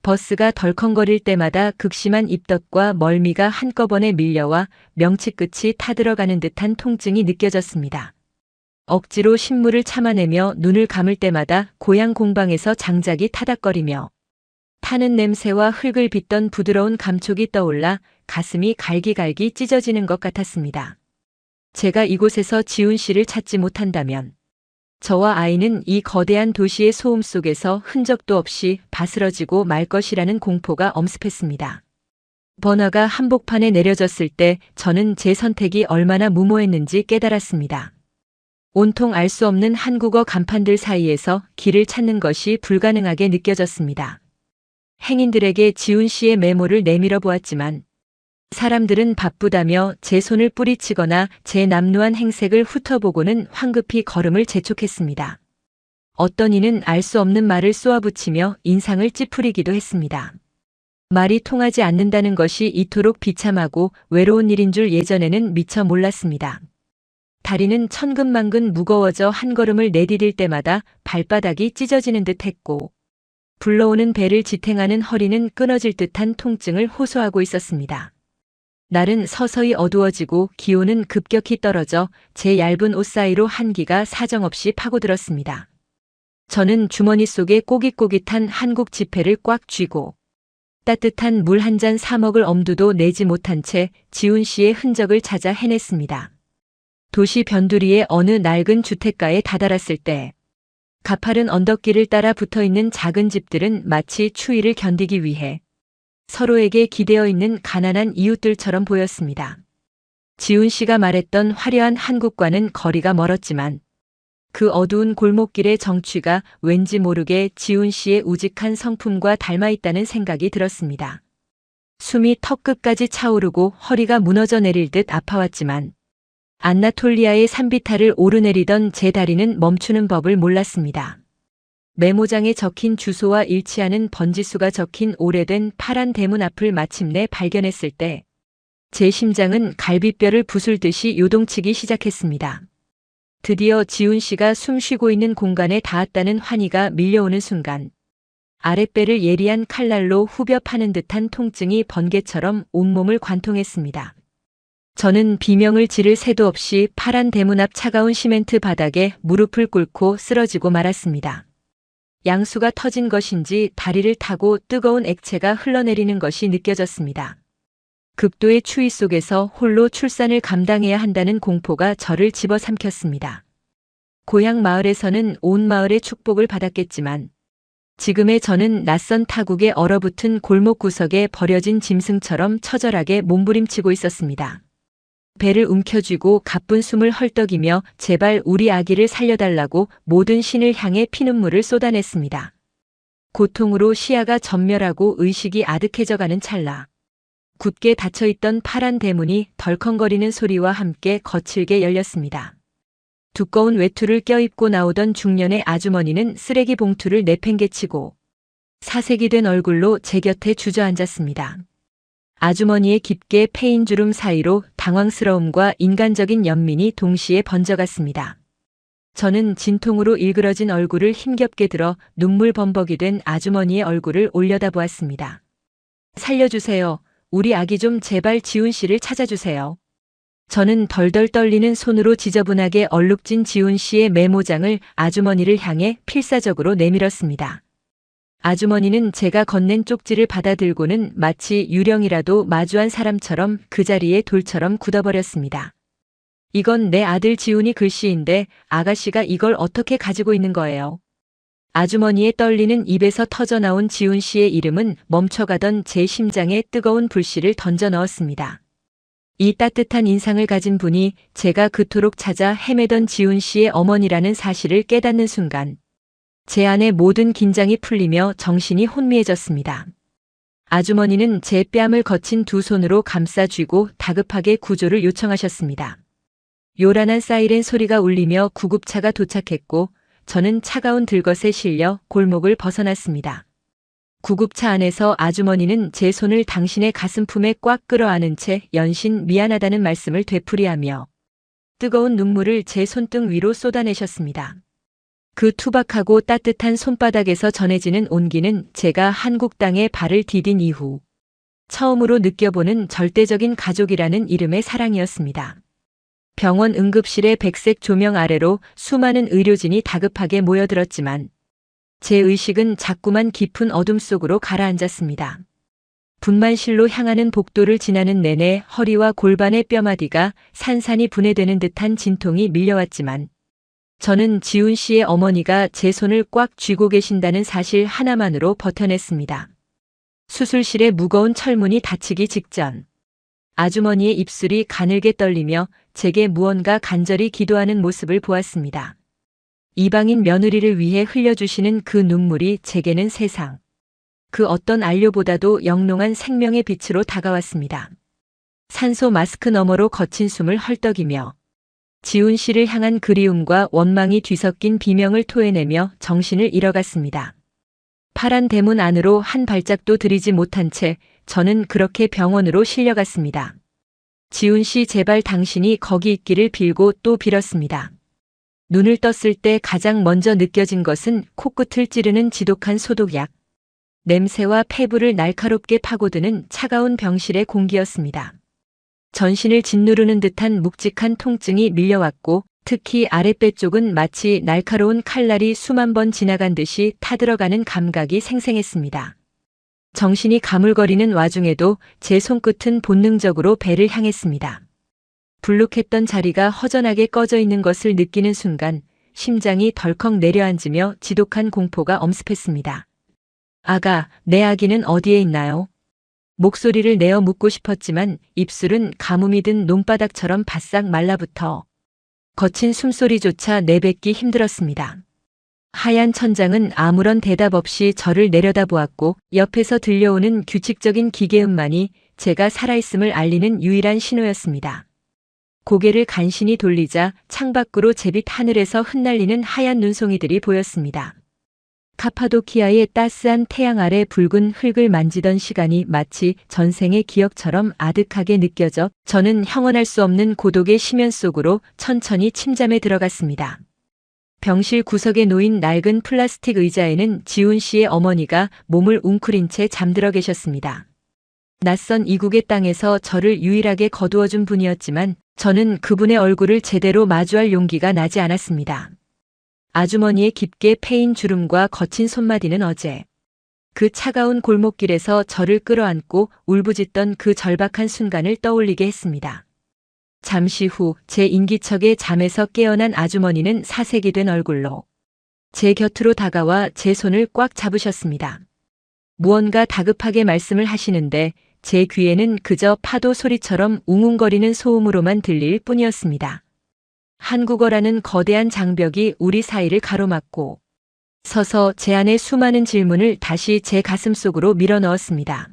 버스가 덜컹거릴 때마다 극심한 입덧과 멀미가 한꺼번에 밀려와 명치 끝이 타들어가는 듯한 통증이 느껴졌습니다. 억지로 신물을 참아내며 눈을 감을 때마다 고향 공방에서 장작이 타닥거리며 타는 냄새와 흙을 빚던 부드러운 감촉이 떠올라 가슴이 갈기갈기 찢어지는 것 같았습니다. 제가 이곳에서 지훈 씨를 찾지 못한다면 저와 아이는 이 거대한 도시의 소음 속에서 흔적도 없이 바스러지고 말 것이라는 공포가 엄습했습니다. 번화가 한복판에 내려졌을 때 저는 제 선택이 얼마나 무모했는지 깨달았습니다. 온통 알 수 없는 한국어 간판들 사이에서 길을 찾는 것이 불가능하게 느껴졌습니다. 행인들에게 지훈 씨의 메모를 내밀어 보았지만 사람들은 바쁘다며 제 손을 뿌리치거나 제 남루한 행색을 훑어보고는 황급히 걸음을 재촉했습니다. 어떤 이는 알 수 없는 말을 쏘아붙이며 인상을 찌푸리기도 했습니다. 말이 통하지 않는다는 것이 이토록 비참하고 외로운 일인 줄 예전에는 미처 몰랐습니다. 다리는 천근만근 무거워져 한 걸음을 내디딜 때마다 발바닥이 찢어지는 듯 했고 불러오는 배를 지탱하는 허리는 끊어질 듯한 통증을 호소하고 있었습니다. 날은 서서히 어두워지고 기온은 급격히 떨어져 제 얇은 옷 사이로 한기가 사정없이 파고들었습니다. 저는 주머니 속에 꼬깃꼬깃한 한국 지폐를 꽉 쥐고 따뜻한 물 한 잔 사 먹을 엄두도 내지 못한 채 지훈 씨의 흔적을 찾아 해냈습니다. 도시 변두리의 어느 낡은 주택가에 다다랐을 때 가파른 언덕길을 따라 붙어있는 작은 집들은 마치 추위를 견디기 위해 서로에게 기대어 있는 가난한 이웃들처럼 보였습니다. 지훈 씨가 말했던 화려한 한국과는 거리가 멀었지만 그 어두운 골목길의 정취가 왠지 모르게 지훈 씨의 우직한 성품과 닮아 있다는 생각이 들었습니다. 숨이 턱끝까지 차오르고 허리가 무너져 내릴 듯 아파왔지만 안나톨리아의 산비탈을 오르내리던 제 다리는 멈추는 법을 몰랐습니다. 메모장에 적힌 주소와 일치하는 번지수가 적힌 오래된 파란 대문 앞을 마침내 발견했을 때 제 심장은 갈비뼈를 부술듯이 요동치기 시작했습니다. 드디어 지훈 씨가 숨 쉬고 있는 공간에 닿았다는 환희가 밀려오는 순간 아랫배를 예리한 칼날로 후벼 파는 듯한 통증이 번개처럼 온몸을 관통했습니다. 저는 비명을 지를 새도 없이 파란 대문 앞 차가운 시멘트 바닥에 무릎을 꿇고 쓰러지고 말았습니다. 양수가 터진 것인지 다리를 타고 뜨거운 액체가 흘러내리는 것이 느껴졌습니다. 극도의 추위 속에서 홀로 출산을 감당해야 한다는 공포가 저를 집어삼켰습니다. 고향 마을에서는 온 마을의 축복을 받았겠지만 지금의 저는 낯선 타국에 얼어붙은 골목 구석에 버려진 짐승처럼 처절하게 몸부림치고 있었습니다. 배를 움켜쥐고 가쁜 숨을 헐떡이며 제발 우리 아기를 살려달라고 모든 신을 향해 피눈물을 쏟아냈습니다. 고통으로 시야가 전멸하고 의식이 아득해져가는 찰나 굳게 닫혀있던 파란 대문이 덜컹거리는 소리와 함께 거칠게 열렸습니다. 두꺼운 외투를 껴입고 나오던 중년의 아주머니는 쓰레기 봉투를 내팽개치고 사색이 된 얼굴로 제 곁에 주저앉았습니다. 아주머니의 깊게 패인 주름 사이로 당황스러움과 인간적인 연민이 동시에 번져갔습니다. 저는 진통으로 일그러진 얼굴을 힘겹게 들어 눈물 범벅이 된 아주머니의 얼굴을 올려다보았습니다. 살려주세요. 우리 아기 좀 제발 지훈 씨를 찾아주세요. 저는 덜덜 떨리는 손으로 지저분하게 얼룩진 지훈 씨의 메모장을 아주머니를 향해 필사적으로 내밀었습니다. 아주머니는 제가 건넨 쪽지를 받아들고는 마치 유령이라도 마주한 사람처럼 그 자리에 돌처럼 굳어버렸습니다. 이건 내 아들 지훈이 글씨인데 아가씨가 이걸 어떻게 가지고 있는 거예요? 아주머니의 떨리는 입에서 터져나온 지훈 씨의 이름은 멈춰가던 제 심장에 뜨거운 불씨를 던져 넣었습니다. 이 따뜻한 인상을 가진 분이 제가 그토록 찾아 헤매던 지훈 씨의 어머니라는 사실을 깨닫는 순간 제 안의 모든 긴장이 풀리며 정신이 혼미해졌습니다. 아주머니는 제 뺨을 거친 두 손으로 감싸 쥐고 다급하게 구조를 요청하셨습니다. 요란한 사이렌 소리가 울리며 구급차가 도착했고 저는 차가운 들것에 실려 골목을 벗어났습니다. 구급차 안에서 아주머니는 제 손을 당신의 가슴품에 꽉 끌어안은 채 연신 미안하다는 말씀을 되풀이하며 뜨거운 눈물을 제 손등 위로 쏟아내셨습니다. 그 투박하고 따뜻한 손바닥에서 전해지는 온기는 제가 한국 땅에 발을 디딘 이후 처음으로 느껴보는 절대적인 가족이라는 이름의 사랑이었습니다. 병원 응급실의 백색 조명 아래로 수많은 의료진이 다급하게 모여들었지만 제 의식은 자꾸만 깊은 어둠 속으로 가라앉았습니다. 분만실로 향하는 복도를 지나는 내내 허리와 골반의 뼈마디가 산산이 분해되는 듯한 진통이 밀려왔지만 저는 지훈 씨의 어머니가 제 손을 꽉 쥐고 계신다는 사실 하나만으로 버텨냈습니다. 수술실의 무거운 철문이 닫히기 직전 아주머니의 입술이 가늘게 떨리며 제게 무언가 간절히 기도하는 모습을 보았습니다. 이방인 며느리를 위해 흘려주시는 그 눈물이 제게는 세상 그 어떤 안료보다도 영롱한 생명의 빛으로 다가왔습니다. 산소 마스크 너머로 거친 숨을 헐떡이며 지훈 씨를 향한 그리움과 원망이 뒤섞인 비명을 토해내며 정신을 잃어갔습니다. 파란 대문 안으로 한 발짝도 들이지 못한 채 저는 그렇게 병원으로 실려갔습니다. 지훈 씨 제발 당신이 거기 있기를 빌고 또 빌었습니다. 눈을 떴을 때 가장 먼저 느껴진 것은 코끝을 찌르는 지독한 소독약, 냄새와 폐부를 날카롭게 파고드는 차가운 병실의 공기였습니다. 전신을 짓누르는 듯한 묵직한 통증이 밀려왔고 특히 아랫배 쪽은 마치 날카로운 칼날이 수만 번 지나간 듯이 타들어가는 감각이 생생했습니다. 정신이 가물거리는 와중에도 제 손끝은 본능적으로 배를 향했습니다. 불룩했던 자리가 허전하게 꺼져 있는 것을 느끼는 순간 심장이 덜컥 내려앉으며 지독한 공포가 엄습했습니다. 아가, 내 아기는 어디에 있나요? 목소리를 내어 묻고 싶었지만 입술은 가뭄이 든 논바닥처럼 바싹 말라붙어 거친 숨소리조차 내뱉기 힘들었습니다. 하얀 천장은 아무런 대답 없이 저를 내려다보았고 옆에서 들려오는 규칙적인 기계음만이 제가 살아있음을 알리는 유일한 신호였습니다. 고개를 간신히 돌리자 창밖으로 제빛 하늘에서 흩날리는 하얀 눈송이들이 보였습니다. 카파도키아의 따스한 태양 아래 붉은 흙을 만지던 시간이 마치 전생의 기억처럼 아득하게 느껴져 저는 형언할 수 없는 고독의 심연 속으로 천천히 침잠에 들어갔습니다. 병실 구석에 놓인 낡은 플라스틱 의자에는 지훈 씨의 어머니가 몸을 웅크린 채 잠들어 계셨습니다. 낯선 이국의 땅에서 저를 유일하게 거두어준 분이었지만 저는 그분의 얼굴을 제대로 마주할 용기가 나지 않았습니다. 아주머니의 깊게 패인 주름과 거친 손마디는 어제 그 차가운 골목길에서 저를 끌어안고 울부짖던 그 절박한 순간을 떠올리게 했습니다. 잠시 후 제 인기척에 잠에서 깨어난 아주머니는 사색이 된 얼굴로 제 곁으로 다가와 제 손을 꽉 잡으셨습니다. 무언가 다급하게 말씀을 하시는데 제 귀에는 그저 파도 소리처럼 웅웅거리는 소음으로만 들릴 뿐이었습니다. 한국어라는 거대한 장벽이 우리 사이를 가로막고 서서 제 안의 수많은 질문을 다시 제 가슴 속으로 밀어넣었습니다.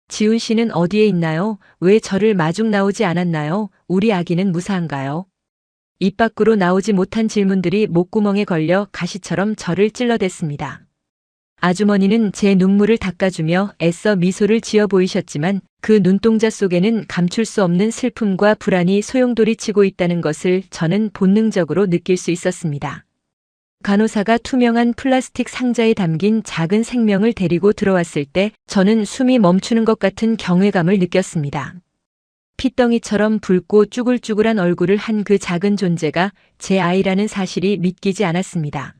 지훈 씨는 어디에 있나요? 왜 저를 마중 나오지 않았나요? 우리 아기는 무사한가요? 입 밖으로 나오지 못한 질문들이 목구멍에 걸려 가시처럼 저를 찔러댔습니다. 아주머니는 제 눈물을 닦아주며 애써 미소를 지어 보이셨지만 그 눈동자 속에는 감출 수 없는 슬픔과 불안이 소용돌이치고 있다는 것을 저는 본능적으로 느낄 수 있었습니다. 간호사가 투명한 플라스틱 상자에 담긴 작은 생명을 데리고 들어왔을 때 저는 숨이 멈추는 것 같은 경외감을 느꼈습니다. 핏덩이처럼 붉고 쭈글쭈글한 얼굴을 한 그 작은 존재가 제 아이라는 사실이 믿기지 않았습니다.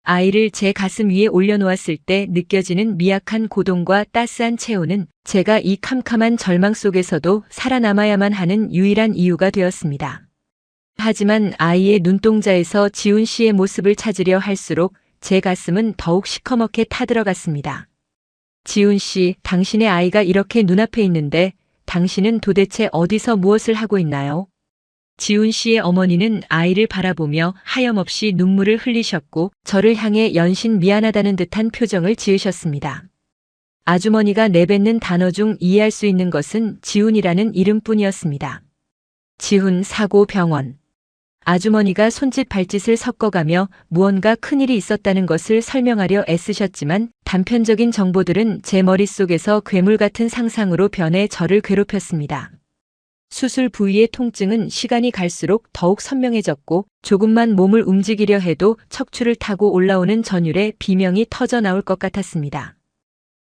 아이를 제 가슴 위에 올려놓았을 때 느껴지는 미약한 고동과 따스한 체온은 제가 이 캄캄한 절망 속에서도 살아남아야만 하는 유일한 이유가 되었습니다. 하지만 아이의 눈동자에서 지훈 씨의 모습을 찾으려 할수록 제 가슴은 더욱 시커멓게 타들어갔습니다. 지훈 씨, 당신의 아이가 이렇게 눈앞에 있는데 당신은 도대체 어디서 무엇을 하고 있나요? 지훈 씨의 어머니는 아이를 바라보며 하염없이 눈물을 흘리셨고 저를 향해 연신 미안하다는 듯한 표정을 지으셨습니다. 아주머니가 내뱉는 단어 중 이해할 수 있는 것은 지훈이라는 이름뿐이었습니다. 지훈 사고 병원. 아주머니가 손짓 발짓을 섞어가며 무언가 큰일이 있었다는 것을 설명하려 애쓰셨지만 단편적인 정보들은 제 머릿속에서 괴물 같은 상상으로 변해 저를 괴롭혔습니다. 수술 부위의 통증은 시간이 갈수록 더욱 선명해졌고 조금만 몸을 움직이려 해도 척추를 타고 올라오는 전율에 비명이 터져 나올 것 같았습니다.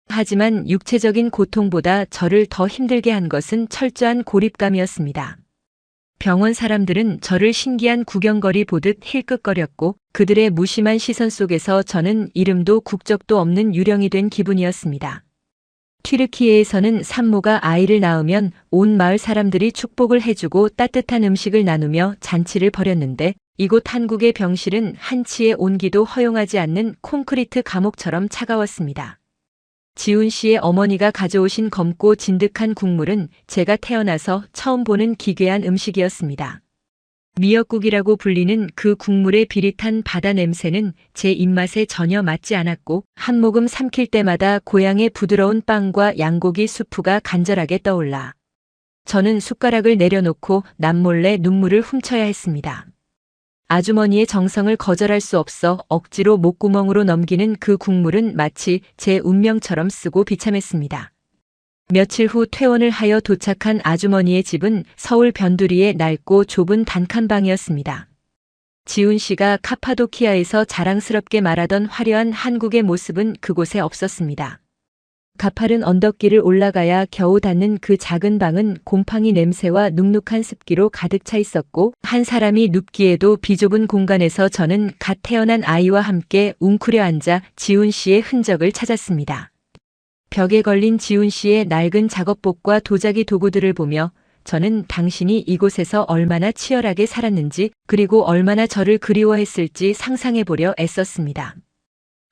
하지만 육체적인 고통보다 저를 더 힘들게 한 것은 철저한 고립감이었습니다. 병원 사람들은 저를 신기한 구경거리 보듯 힐끗거렸고 그들의 무심한 시선 속에서 저는 이름도 국적도 없는 유령이 된 기분이었습니다. 튀르키예에서는 산모가 아이를 낳으면 온 마을 사람들이 축복을 해주고 따뜻한 음식을 나누며 잔치를 벌였는데 이곳 한국의 병실은 한치의 온기도 허용하지 않는 콘크리트 감옥처럼 차가웠습니다. 지훈 씨의 어머니가 가져오신 검고 진득한 국물은 제가 태어나서 처음 보는 기괴한 음식이었습니다. 미역국이라고 불리는 그 국물의 비릿한 바다 냄새는 제 입맛에 전혀 맞지 않았고 한 모금 삼킬 때마다 고향의 부드러운 빵과 양고기 수프가 간절하게 떠올라 저는 숟가락을 내려놓고 남몰래 눈물을 훔쳐야 했습니다. 아주머니의 정성을 거절할 수 없어 억지로 목구멍으로 넘기는 그 국물은 마치 제 운명처럼 쓰고 비참했습니다. 며칠 후 퇴원을 하여 도착한 아주머니의 집은 서울 변두리의 낡고 좁은 단칸방이었습니다. 지훈 씨가 카파도키아에서 자랑스럽게 말하던 화려한 한국의 모습은 그곳에 없었습니다. 가파른 언덕길을 올라가야 겨우 닿는 그 작은 방은 곰팡이 냄새와 눅눅한 습기로 가득 차 있었고 한 사람이 눕기에도 비좁은 공간에서 저는 갓 태어난 아이와 함께 웅크려 앉아 지훈 씨의 흔적을 찾았습니다. 벽에 걸린 지훈 씨의 낡은 작업복과 도자기 도구들을 보며 저는 당신이 이곳에서 얼마나 치열하게 살았는지 그리고 얼마나 저를 그리워했을지 상상해보려 애썼습니다.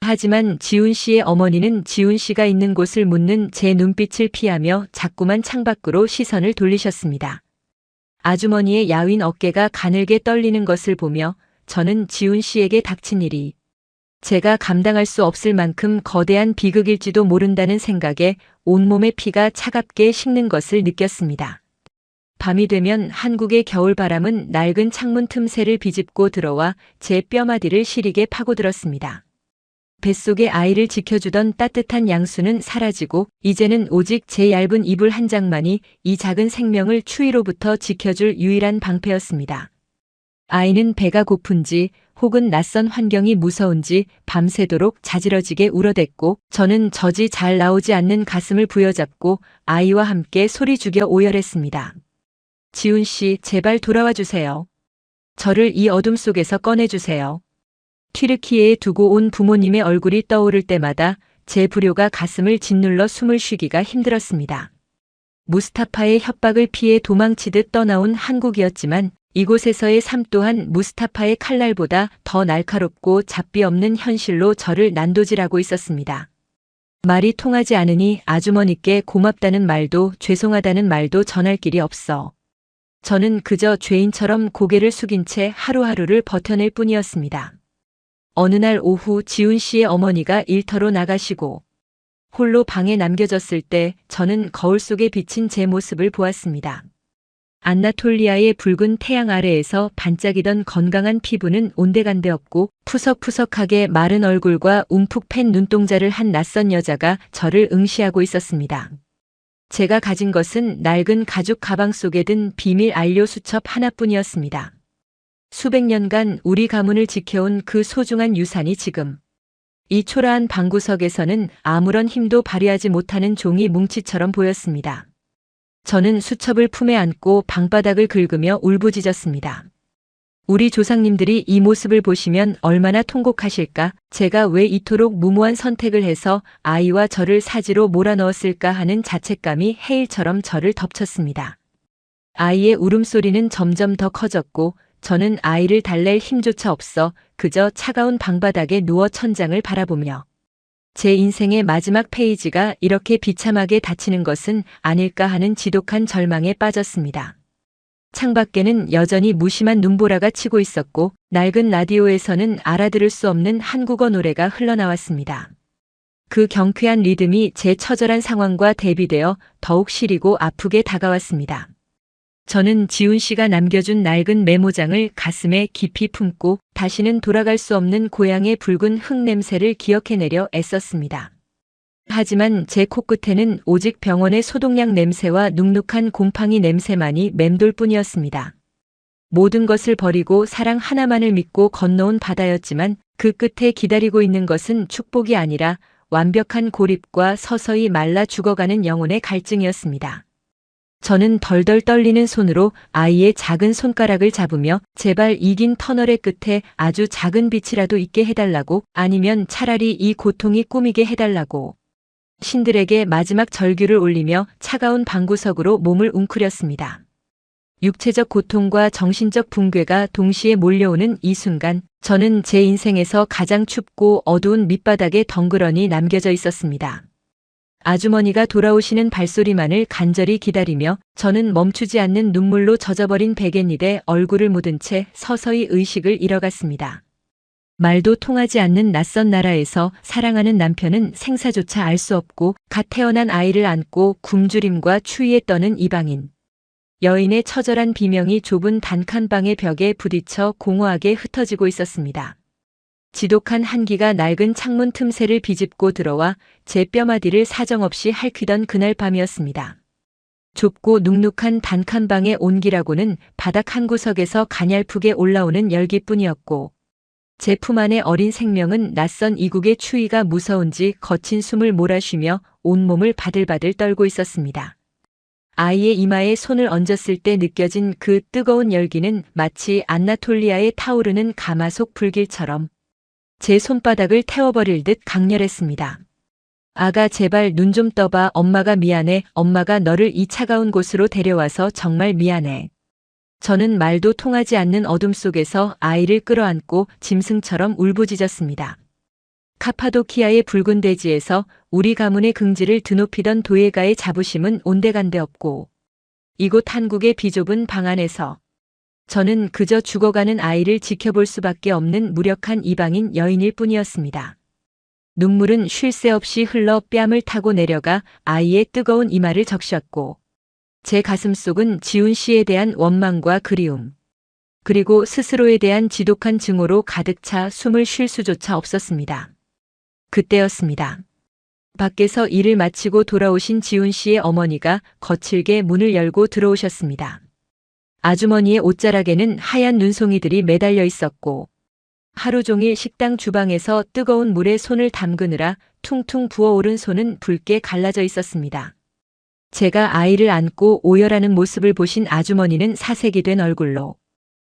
하지만 지훈 씨의 어머니는 지훈 씨가 있는 곳을 묻는 제 눈빛을 피하며 자꾸만 창밖으로 시선을 돌리셨습니다. 아주머니의 야윈 어깨가 가늘게 떨리는 것을 보며 저는 지훈 씨에게 닥친 일이 제가 감당할 수 없을 만큼 거대한 비극일지도 모른다는 생각에 온몸의 피가 차갑게 식는 것을 느꼈습니다. 밤이 되면 한국의 겨울바람은 낡은 창문 틈새를 비집고 들어와 제 뼈마디를 시리게 파고들었습니다. 뱃속에 아이를 지켜주던 따뜻한 양수는 사라지고 이제는 오직 제 얇은 이불 한 장만이 이 작은 생명을 추위로부터 지켜줄 유일한 방패였습니다. 아이는 배가 고픈지 혹은 낯선 환경이 무서운지 밤새도록 자지러지게 울어댔고 저는 젖이 잘 나오지 않는 가슴을 부여잡고 아이와 함께 소리 죽여 오열했습니다. 지훈 씨, 제발 돌아와 주세요. 저를 이 어둠 속에서 꺼내주세요. 튀르키예에 두고 온 부모님의 얼굴이 떠오를 때마다 제 불효가 가슴을 짓눌러 숨을 쉬기가 힘들었습니다. 무스타파의 협박을 피해 도망치듯 떠나온 한국이었지만 이곳에서의 삶 또한 무스타파의 칼날보다 더 날카롭고 잡비 없는 현실로 저를 난도질하고 있었습니다. 말이 통하지 않으니 아주머니께 고맙다는 말도 죄송하다는 말도 전할 길이 없어. 저는 그저 죄인처럼 고개를 숙인 채 하루하루를 버텨낼 뿐이었습니다. 어느 날 오후 지훈 씨의 어머니가 일터로 나가시고 홀로 방에 남겨졌을 때 저는 거울 속에 비친 제 모습을 보았습니다. 안나톨리아의 붉은 태양 아래에서 반짝이던 건강한 피부는 온데간데 없고 푸석푸석하게 마른 얼굴과 움푹 팬 눈동자를 한 낯선 여자가 저를 응시하고 있었습니다. 제가 가진 것은 낡은 가죽 가방 속에 든 비밀 안료 수첩 하나뿐이었습니다. 수백 년간 우리 가문을 지켜온 그 소중한 유산이 지금 이 초라한 방구석에서는 아무런 힘도 발휘하지 못하는 종이 뭉치처럼 보였습니다. 저는 수첩을 품에 안고 방바닥을 긁으며 울부짖었습니다. 우리 조상님들이 이 모습을 보시면 얼마나 통곡하실까? 제가 왜 이토록 무모한 선택을 해서 아이와 저를 사지로 몰아넣었을까 하는 자책감이 해일처럼 저를 덮쳤습니다. 아이의 울음소리는 점점 더 커졌고 저는 아이를 달랠 힘조차 없어 그저 차가운 방바닥에 누워 천장을 바라보며 제 인생의 마지막 페이지가 이렇게 비참하게 닫히는 것은 아닐까 하는 지독한 절망에 빠졌습니다. 창밖에는 여전히 무심한 눈보라가 치고 있었고 낡은 라디오에서는 알아들을 수 없는 한국어 노래가 흘러나왔습니다. 그 경쾌한 리듬이 제 처절한 상황과 대비되어 더욱 시리고 아프게 다가왔습니다. 저는 지훈 씨가 남겨준 낡은 메모장을 가슴에 깊이 품고 다시는 돌아갈 수 없는 고향의 붉은 흙 냄새를 기억해내려 애썼습니다. 하지만 제 코끝에는 오직 병원의 소독약 냄새와 눅눅한 곰팡이 냄새만이 맴돌 뿐이었습니다. 모든 것을 버리고 사랑 하나만을 믿고 건너온 바다였지만 그 끝에 기다리고 있는 것은 축복이 아니라 완벽한 고립과 서서히 말라 죽어가는 영혼의 갈증이었습니다. 저는 덜덜 떨리는 손으로 아이의 작은 손가락을 잡으며 제발 이 긴 터널의 끝에 아주 작은 빛이라도 있게 해달라고 아니면 차라리 이 고통이 꾸미게 해달라고 신들에게 마지막 절규를 올리며 차가운 방구석으로 몸을 웅크렸습니다. 육체적 고통과 정신적 붕괴가 동시에 몰려오는 이 순간 저는 제 인생에서 가장 춥고 어두운 밑바닥에 덩그러니 남겨져 있었습니다. 아주머니가 돌아오시는 발소리만을 간절히 기다리며 저는 멈추지 않는 눈물로 젖어버린 베갯잎에 얼굴을 묻은 채 서서히 의식을 잃어갔습니다. 말도 통하지 않는 낯선 나라에서 사랑하는 남편은 생사조차 알 수 없고 갓 태어난 아이를 안고 굶주림과 추위에 떠는 이방인. 여인의 처절한 비명이 좁은 단칸방의 벽에 부딪혀 공허하게 흩어지고 있었습니다. 지독한 한기가 낡은 창문 틈새를 비집고 들어와 제 뼈마디를 사정없이 핥히던 그날 밤이었습니다. 좁고 눅눅한 단칸방의 온기라고는 바닥 한 구석에서 가냘프게 올라오는 열기뿐이었고 제 품 안의 어린 생명은 낯선 이국의 추위가 무서운지 거친 숨을 몰아쉬며 온몸을 바들바들 떨고 있었습니다. 아이의 이마에 손을 얹었을 때 느껴진 그 뜨거운 열기는 마치 안나톨리아에 타오르는 가마솥 불길처럼 제 손바닥을 태워버릴 듯 강렬했습니다. 아가 제발 눈 좀 떠봐. 엄마가 미안해. 엄마가 너를 이 차가운 곳으로 데려와서 정말 미안해. 저는 말도 통하지 않는 어둠 속에서 아이를 끌어안고 짐승처럼 울부짖었습니다. 카파도키아의 붉은 대지에서 우리 가문의 긍지를 드높이던 도예가의 자부심은 온데간데 없고 이곳 한국의 비좁은 방 안에서 저는 그저 죽어가는 아이를 지켜볼 수밖에 없는 무력한 이방인 여인일 뿐이었습니다. 눈물은 쉴 새 없이 흘러 뺨을 타고 내려가 아이의 뜨거운 이마를 적셨고 제 가슴속은 지훈 씨에 대한 원망과 그리움 그리고 스스로에 대한 지독한 증오로 가득 차 숨을 쉴 수조차 없었습니다. 그때였습니다. 밖에서 일을 마치고 돌아오신 지훈 씨의 어머니가 거칠게 문을 열고 들어오셨습니다. 아주머니의 옷자락에는 하얀 눈송이들이 매달려 있었고 하루 종일 식당 주방에서 뜨거운 물에 손을 담그느라 퉁퉁 부어오른 손은 붉게 갈라져 있었습니다. 제가 아이를 안고 오열하는 모습을 보신 아주머니는 사색이 된 얼굴로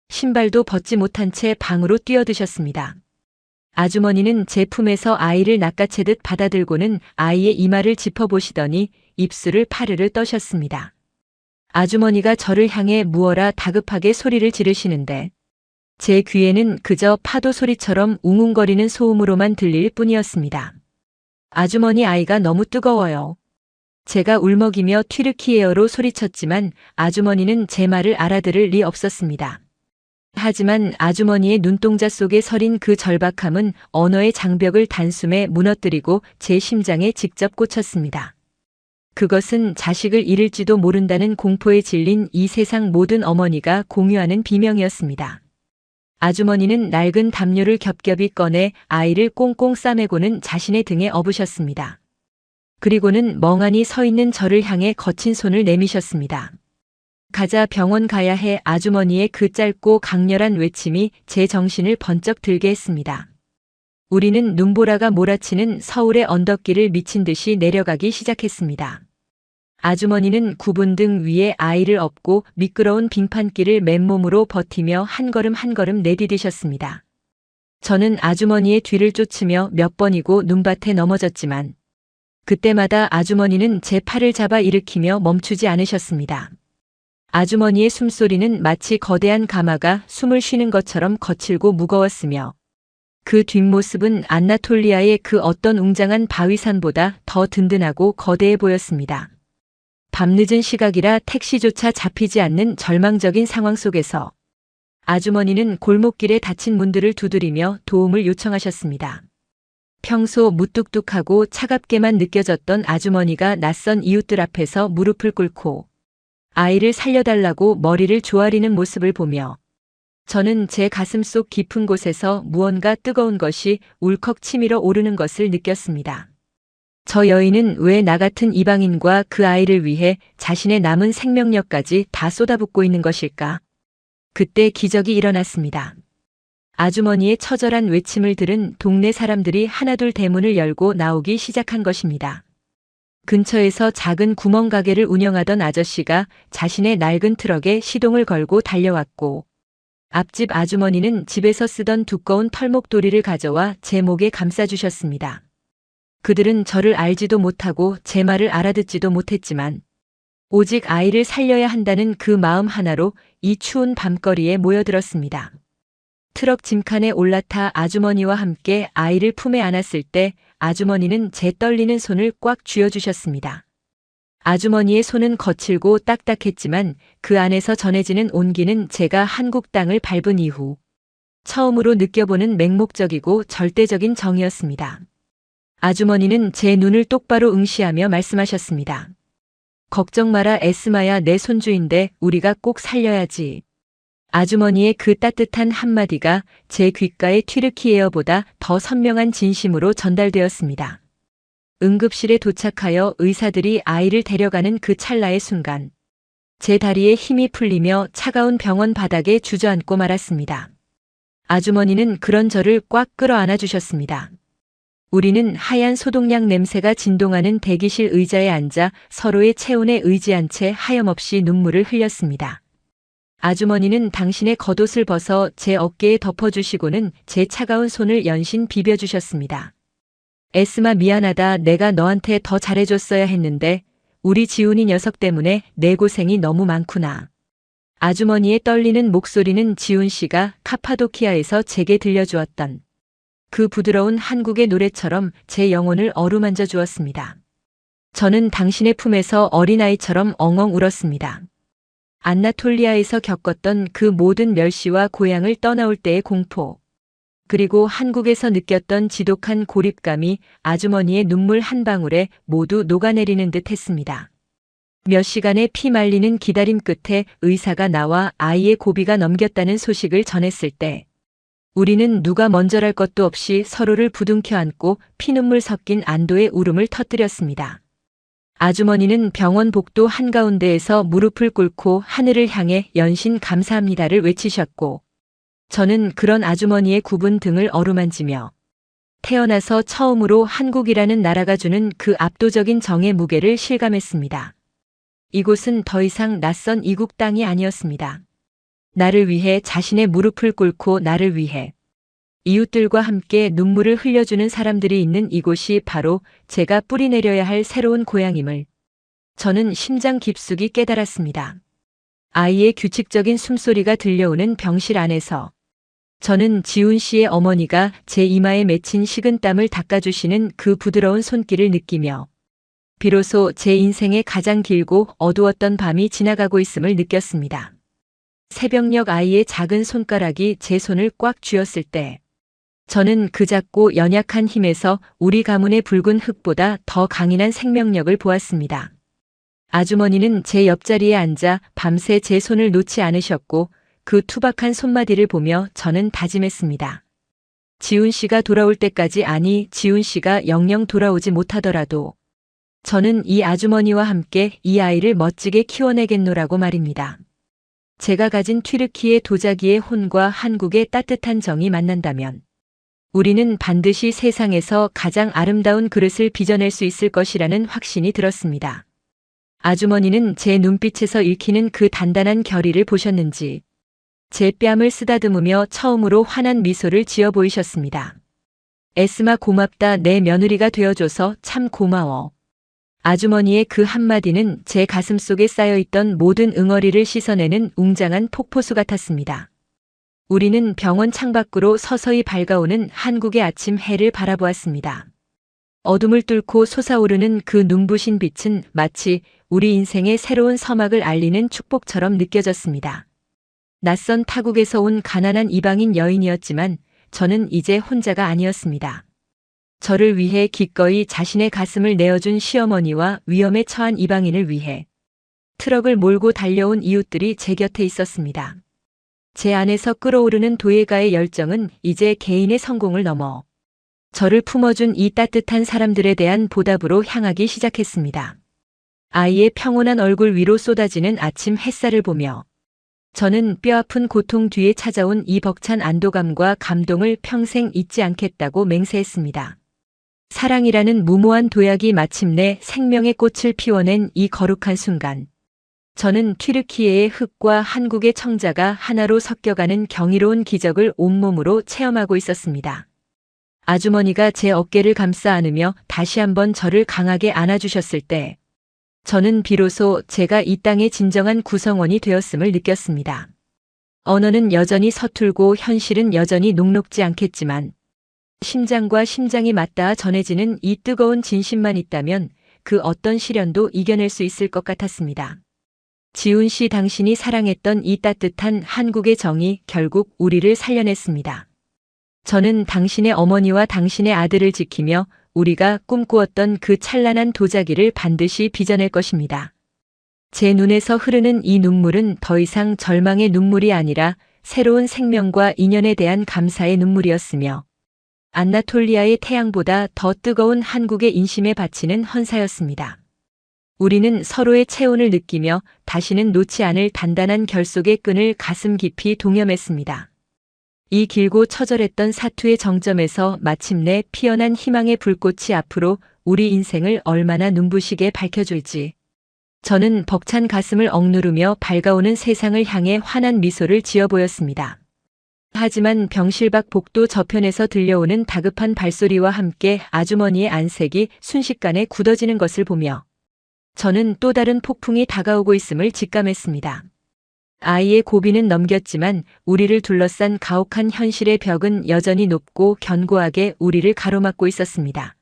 신발도 벗지 못한 채 방으로 뛰어드셨습니다. 아주머니는 제 품에서 아이를 낚아채듯 받아들고는 아이의 이마를 짚어보시더니 입술을 파르르 떠셨습니다. 아주머니가 저를 향해 무어라 다급하게 소리를 지르시는데 제 귀에는 그저 파도 소리처럼 웅웅거리는 소음으로만 들릴 뿐이었습니다. 아주머니, 아이가 너무 뜨거워요. 제가 울먹이며 튀르키예어로 소리쳤지만 아주머니는 제 말을 알아들을 리 없었습니다. 하지만 아주머니의 눈동자 속에 서린 그 절박함은 언어의 장벽을 단숨에 무너뜨리고 제 심장에 직접 꽂혔습니다. 그것은 자식을 잃을지도 모른다는 공포에 질린 이 세상 모든 어머니가 공유하는 비명이었습니다. 아주머니는 낡은 담요를 겹겹이 꺼내 아이를 꽁꽁 싸매고는 자신의 등에 업으셨습니다. 그리고는 멍하니 서 있는 저를 향해 거친 손을 내미셨습니다. 가자, 병원 가야 해. 아주머니의 그 짧고 강렬한 외침이 제 정신을 번쩍 들게 했습니다. 우리는 눈보라가 몰아치는 서울의 언덕길을 미친 듯이 내려가기 시작했습니다. 아주머니는 굽은 등 위에 아이를 업고 미끄러운 빙판길을 맨몸으로 버티며 한 걸음 한 걸음 내디디셨습니다. 저는 아주머니의 뒤를 쫓으며 몇 번이고 눈밭에 넘어졌지만 그때마다 아주머니는 제 팔을 잡아 일으키며 멈추지 않으셨습니다. 아주머니의 숨소리는 마치 거대한 가마가 숨을 쉬는 것처럼 거칠고 무거웠으며 그 뒷모습은 안나톨리아의 그 어떤 웅장한 바위산보다 더 든든하고 거대해 보였습니다. 밤늦은 시각이라 택시조차 잡히지 않는 절망적인 상황 속에서 아주머니는 골목길에 닫힌 문들을 두드리며 도움을 요청하셨습니다. 평소 무뚝뚝하고 차갑게만 느껴졌던 아주머니가 낯선 이웃들 앞에서 무릎을 꿇고 아이를 살려달라고 머리를 조아리는 모습을 보며 저는 제 가슴속 깊은 곳에서 무언가 뜨거운 것이 울컥 치밀어 오르는 것을 느꼈습니다. 저 여인은 왜 나 같은 이방인과 그 아이를 위해 자신의 남은 생명력까지 다 쏟아붓고 있는 것일까? 그때 기적이 일어났습니다. 아주머니의 처절한 외침을 들은 동네 사람들이 하나둘 대문을 열고 나오기 시작한 것입니다. 근처에서 작은 구멍 가게를 운영하던 아저씨가 자신의 낡은 트럭에 시동을 걸고 달려왔고 앞집 아주머니는 집에서 쓰던 두꺼운 털목도리를 가져와 제 목에 감싸주셨습니다. 그들은 저를 알지도 못하고 제 말을 알아듣지도 못했지만 오직 아이를 살려야 한다는 그 마음 하나로 이 추운 밤거리에 모여들었습니다. 트럭 짐칸에 올라타 아주머니와 함께 아이를 품에 안았을 때 아주머니는 제 떨리는 손을 꽉 쥐어주셨습니다. 아주머니의 손은 거칠고 딱딱했지만 그 안에서 전해지는 온기는 제가 한국 땅을 밟은 이후 처음으로 느껴보는 맹목적이고 절대적인 정이었습니다. 아주머니는 제 눈을 똑바로 응시하며 말씀하셨습니다. 걱정 마라 에스마야, 내 손주인데 우리가 꼭 살려야지. 아주머니의 그 따뜻한 한마디가 제 귓가의 튀르키예어보다 더 선명한 진심으로 전달되었습니다. 응급실에 도착하여 의사들이 아이를 데려가는 그 찰나의 순간 제 다리에 힘이 풀리며 차가운 병원 바닥에 주저앉고 말았습니다. 아주머니는 그런 저를 꽉 끌어안아 주셨습니다. 우리는 하얀 소독약 냄새가 진동하는 대기실 의자에 앉아 서로의 체온에 의지한 채 하염없이 눈물을 흘렸습니다. 아주머니는 당신의 겉옷을 벗어 제 어깨에 덮어주시고는 제 차가운 손을 연신 비벼주셨습니다. 에스마, 미안하다. 내가 너한테 더 잘해줬어야 했는데 우리 지훈이 녀석 때문에 내 고생이 너무 많구나. 아주머니의 떨리는 목소리는 지훈 씨가 카파도키아에서 제게 들려주었던 그 부드러운 한국의 노래처럼 제 영혼을 어루만져 주었습니다. 저는 당신의 품에서 어린아이처럼 엉엉 울었습니다. 안나톨리아에서 겪었던 그 모든 멸시와 고향을 떠나올 때의 공포, 그리고 한국에서 느꼈던 지독한 고립감이 아주머니의 눈물 한 방울에 모두 녹아내리는 듯 했습니다. 몇 시간의 피 말리는 기다림 끝에 의사가 나와 아이의 고비가 넘겼다는 소식을 전했을 때 우리는 누가 먼저랄 것도 없이 서로를 부둥켜 안고 피눈물 섞인 안도의 울음을 터뜨렸습니다. 아주머니는 병원 복도 한가운데에서 무릎을 꿇고 하늘을 향해 연신 감사합니다를 외치셨고 저는 그런 아주머니의 굽은 등을 어루만지며 태어나서 처음으로 한국이라는 나라가 주는 그 압도적인 정의 무게를 실감했습니다. 이곳은 더 이상 낯선 이국 땅이 아니었습니다. 나를 위해 자신의 무릎을 꿇고 나를 위해 이웃들과 함께 눈물을 흘려주는 사람들이 있는 이곳이 바로 제가 뿌리내려야 할 새로운 고향임을 저는 심장 깊숙이 깨달았습니다. 아이의 규칙적인 숨소리가 들려오는 병실 안에서 저는 지훈 씨의 어머니가 제 이마에 맺힌 식은땀을 닦아주시는 그 부드러운 손길을 느끼며 비로소 제 인생의 가장 길고 어두웠던 밤이 지나가고 있음을 느꼈습니다. 새벽녘 아이의 작은 손가락이 제 손을 꽉 쥐었을 때 저는 그 작고 연약한 힘에서 우리 가문의 붉은 흙보다 더 강인한 생명력을 보았습니다. 아주머니는 제 옆자리에 앉아 밤새 제 손을 놓지 않으셨고 그 투박한 손마디를 보며 저는 다짐했습니다. 지훈 씨가 돌아올 때까지, 아니 지훈 씨가 영영 돌아오지 못하더라도 저는 이 아주머니와 함께 이 아이를 멋지게 키워내겠노라고 말입니다. 제가 가진 튀르키예 도자기의 혼과 한국의 따뜻한 정이 만난다면 우리는 반드시 세상에서 가장 아름다운 그릇을 빚어낼 수 있을 것이라는 확신이 들었습니다. 아주머니는 제 눈빛에서 읽히는 그 단단한 결의를 보셨는지 제 뺨을 쓰다듬으며 처음으로 환한 미소를 지어 보이셨습니다. 에스마, 고맙다. 내 며느리가 되어줘서 참 고마워. 아주머니의 그 한마디는 제 가슴속에 쌓여있던 모든 응어리를 씻어내는 웅장한 폭포수 같았습니다. 우리는 병원 창밖으로 서서히 밝아오는 한국의 아침 해를 바라보았습니다. 어둠을 뚫고 솟아오르는 그 눈부신 빛은 마치 우리 인생의 새로운 서막을 알리는 축복처럼 느껴졌습니다. 낯선 타국에서 온 가난한 이방인 여인이었지만 저는 이제 혼자가 아니었습니다. 저를 위해 기꺼이 자신의 가슴을 내어준 시어머니와 위험에 처한 이방인을 위해 트럭을 몰고 달려온 이웃들이 제 곁에 있었습니다. 제 안에서 끓어오르는 도예가의 열정은 이제 개인의 성공을 넘어 저를 품어준 이 따뜻한 사람들에 대한 보답으로 향하기 시작했습니다. 아이의 평온한 얼굴 위로 쏟아지는 아침 햇살을 보며 저는 뼈아픈 고통 뒤에 찾아온 이 벅찬 안도감과 감동을 평생 잊지 않겠다고 맹세했습니다. 사랑이라는 무모한 도약이 마침내 생명의 꽃을 피워낸 이 거룩한 순간, 저는 튀르키예의 흙과 한국의 청자가 하나로 섞여가는 경이로운 기적을 온몸으로 체험하고 있었습니다. 아주머니가 제 어깨를 감싸 안으며 다시 한번 저를 강하게 안아주셨을 때 저는 비로소 제가 이 땅의 진정한 구성원이 되었음을 느꼈습니다. 언어는 여전히 서툴고 현실은 여전히 녹록지 않겠지만 심장과 심장이 맞닿아 전해지는 이 뜨거운 진심만 있다면 그 어떤 시련도 이겨낼 수 있을 것 같았습니다. 지훈 씨, 당신이 사랑했던 이 따뜻한 한국의 정이 결국 우리를 살려냈습니다. 저는 당신의 어머니와 당신의 아들을 지키며 우리가 꿈꾸었던 그 찬란한 도자기를 반드시 빚어낼 것입니다. 제 눈에서 흐르는 이 눈물은 더 이상 절망의 눈물이 아니라 새로운 생명과 인연에 대한 감사의 눈물이었으며 안나톨리아의 태양보다 더 뜨거운 한국의 인심에 바치는 헌사였습니다. 우리는 서로의 체온을 느끼며 다시는 놓지 않을 단단한 결속의 끈을 가슴 깊이 동여맸습니다. 이 길고 처절했던 사투의 정점에서 마침내 피어난 희망의 불꽃이 앞으로 우리 인생을 얼마나 눈부시게 밝혀줄지 저는 벅찬 가슴을 억누르며 밝아오는 세상을 향해 환한 미소를 지어 보였습니다. 하지만 병실 밖 복도 저편에서 들려오는 다급한 발소리와 함께 아주머니의 안색이 순식간에 굳어지는 것을 보며 저는 또 다른 폭풍이 다가오고 있음을 직감했습니다. 아이의 고비는 넘겼지만 우리를 둘러싼 가혹한 현실의 벽은 여전히 높고 견고하게 우리를 가로막고 있었습니다.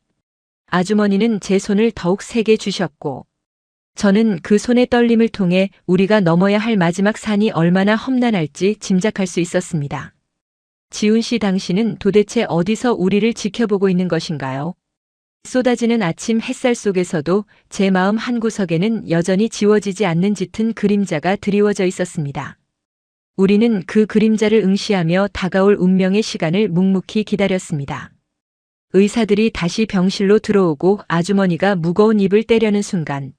아주머니는 제 손을 더욱 세게 쥐셨고 저는 그 손의 떨림을 통해 우리가 넘어야 할 마지막 산이 얼마나 험난할지 짐작할 수 있었습니다. 지훈 씨, 당신은 도대체 어디서 우리를 지켜보고 있는 것인가요? 쏟아지는 아침 햇살 속에서도 제 마음 한구석에는 여전히 지워지지 않는 짙은 그림자가 드리워져 있었습니다. 우리는 그 그림자를 응시하며 다가올 운명의 시간을 묵묵히 기다렸습니다. 의사들이 다시 병실로 들어오고 아주머니가 무거운 입을 떼려는 순간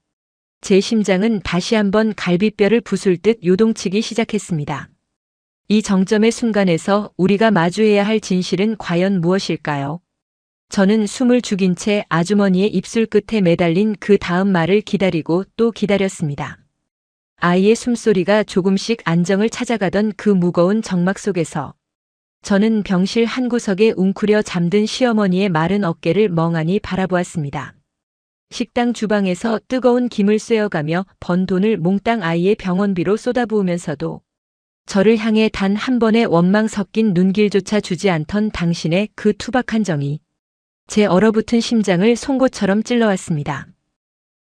제 심장은 다시 한번 갈비뼈를 부술 듯 요동치기 시작했습니다. 이 정점의 순간에서 우리가 마주해야 할 진실은 과연 무엇일까요? 저는 숨을 죽인 채 아주머니의 입술 끝에 매달린 그 다음 말을 기다리고 또 기다렸습니다. 아이의 숨소리가 조금씩 안정을 찾아가던 그 무거운 정막 속에서 저는 병실 한 구석에 웅크려 잠든 시어머니의 마른 어깨를 멍하니 바라보았습니다. 식당 주방에서 뜨거운 김을 쐬어가며 번 돈을 몽땅 아이의 병원비로 쏟아부으면서도 저를 향해 단 한 번의 원망 섞인 눈길조차 주지 않던 당신의 그 투박한 정이 제 얼어붙은 심장을 송곳처럼 찔러왔습니다.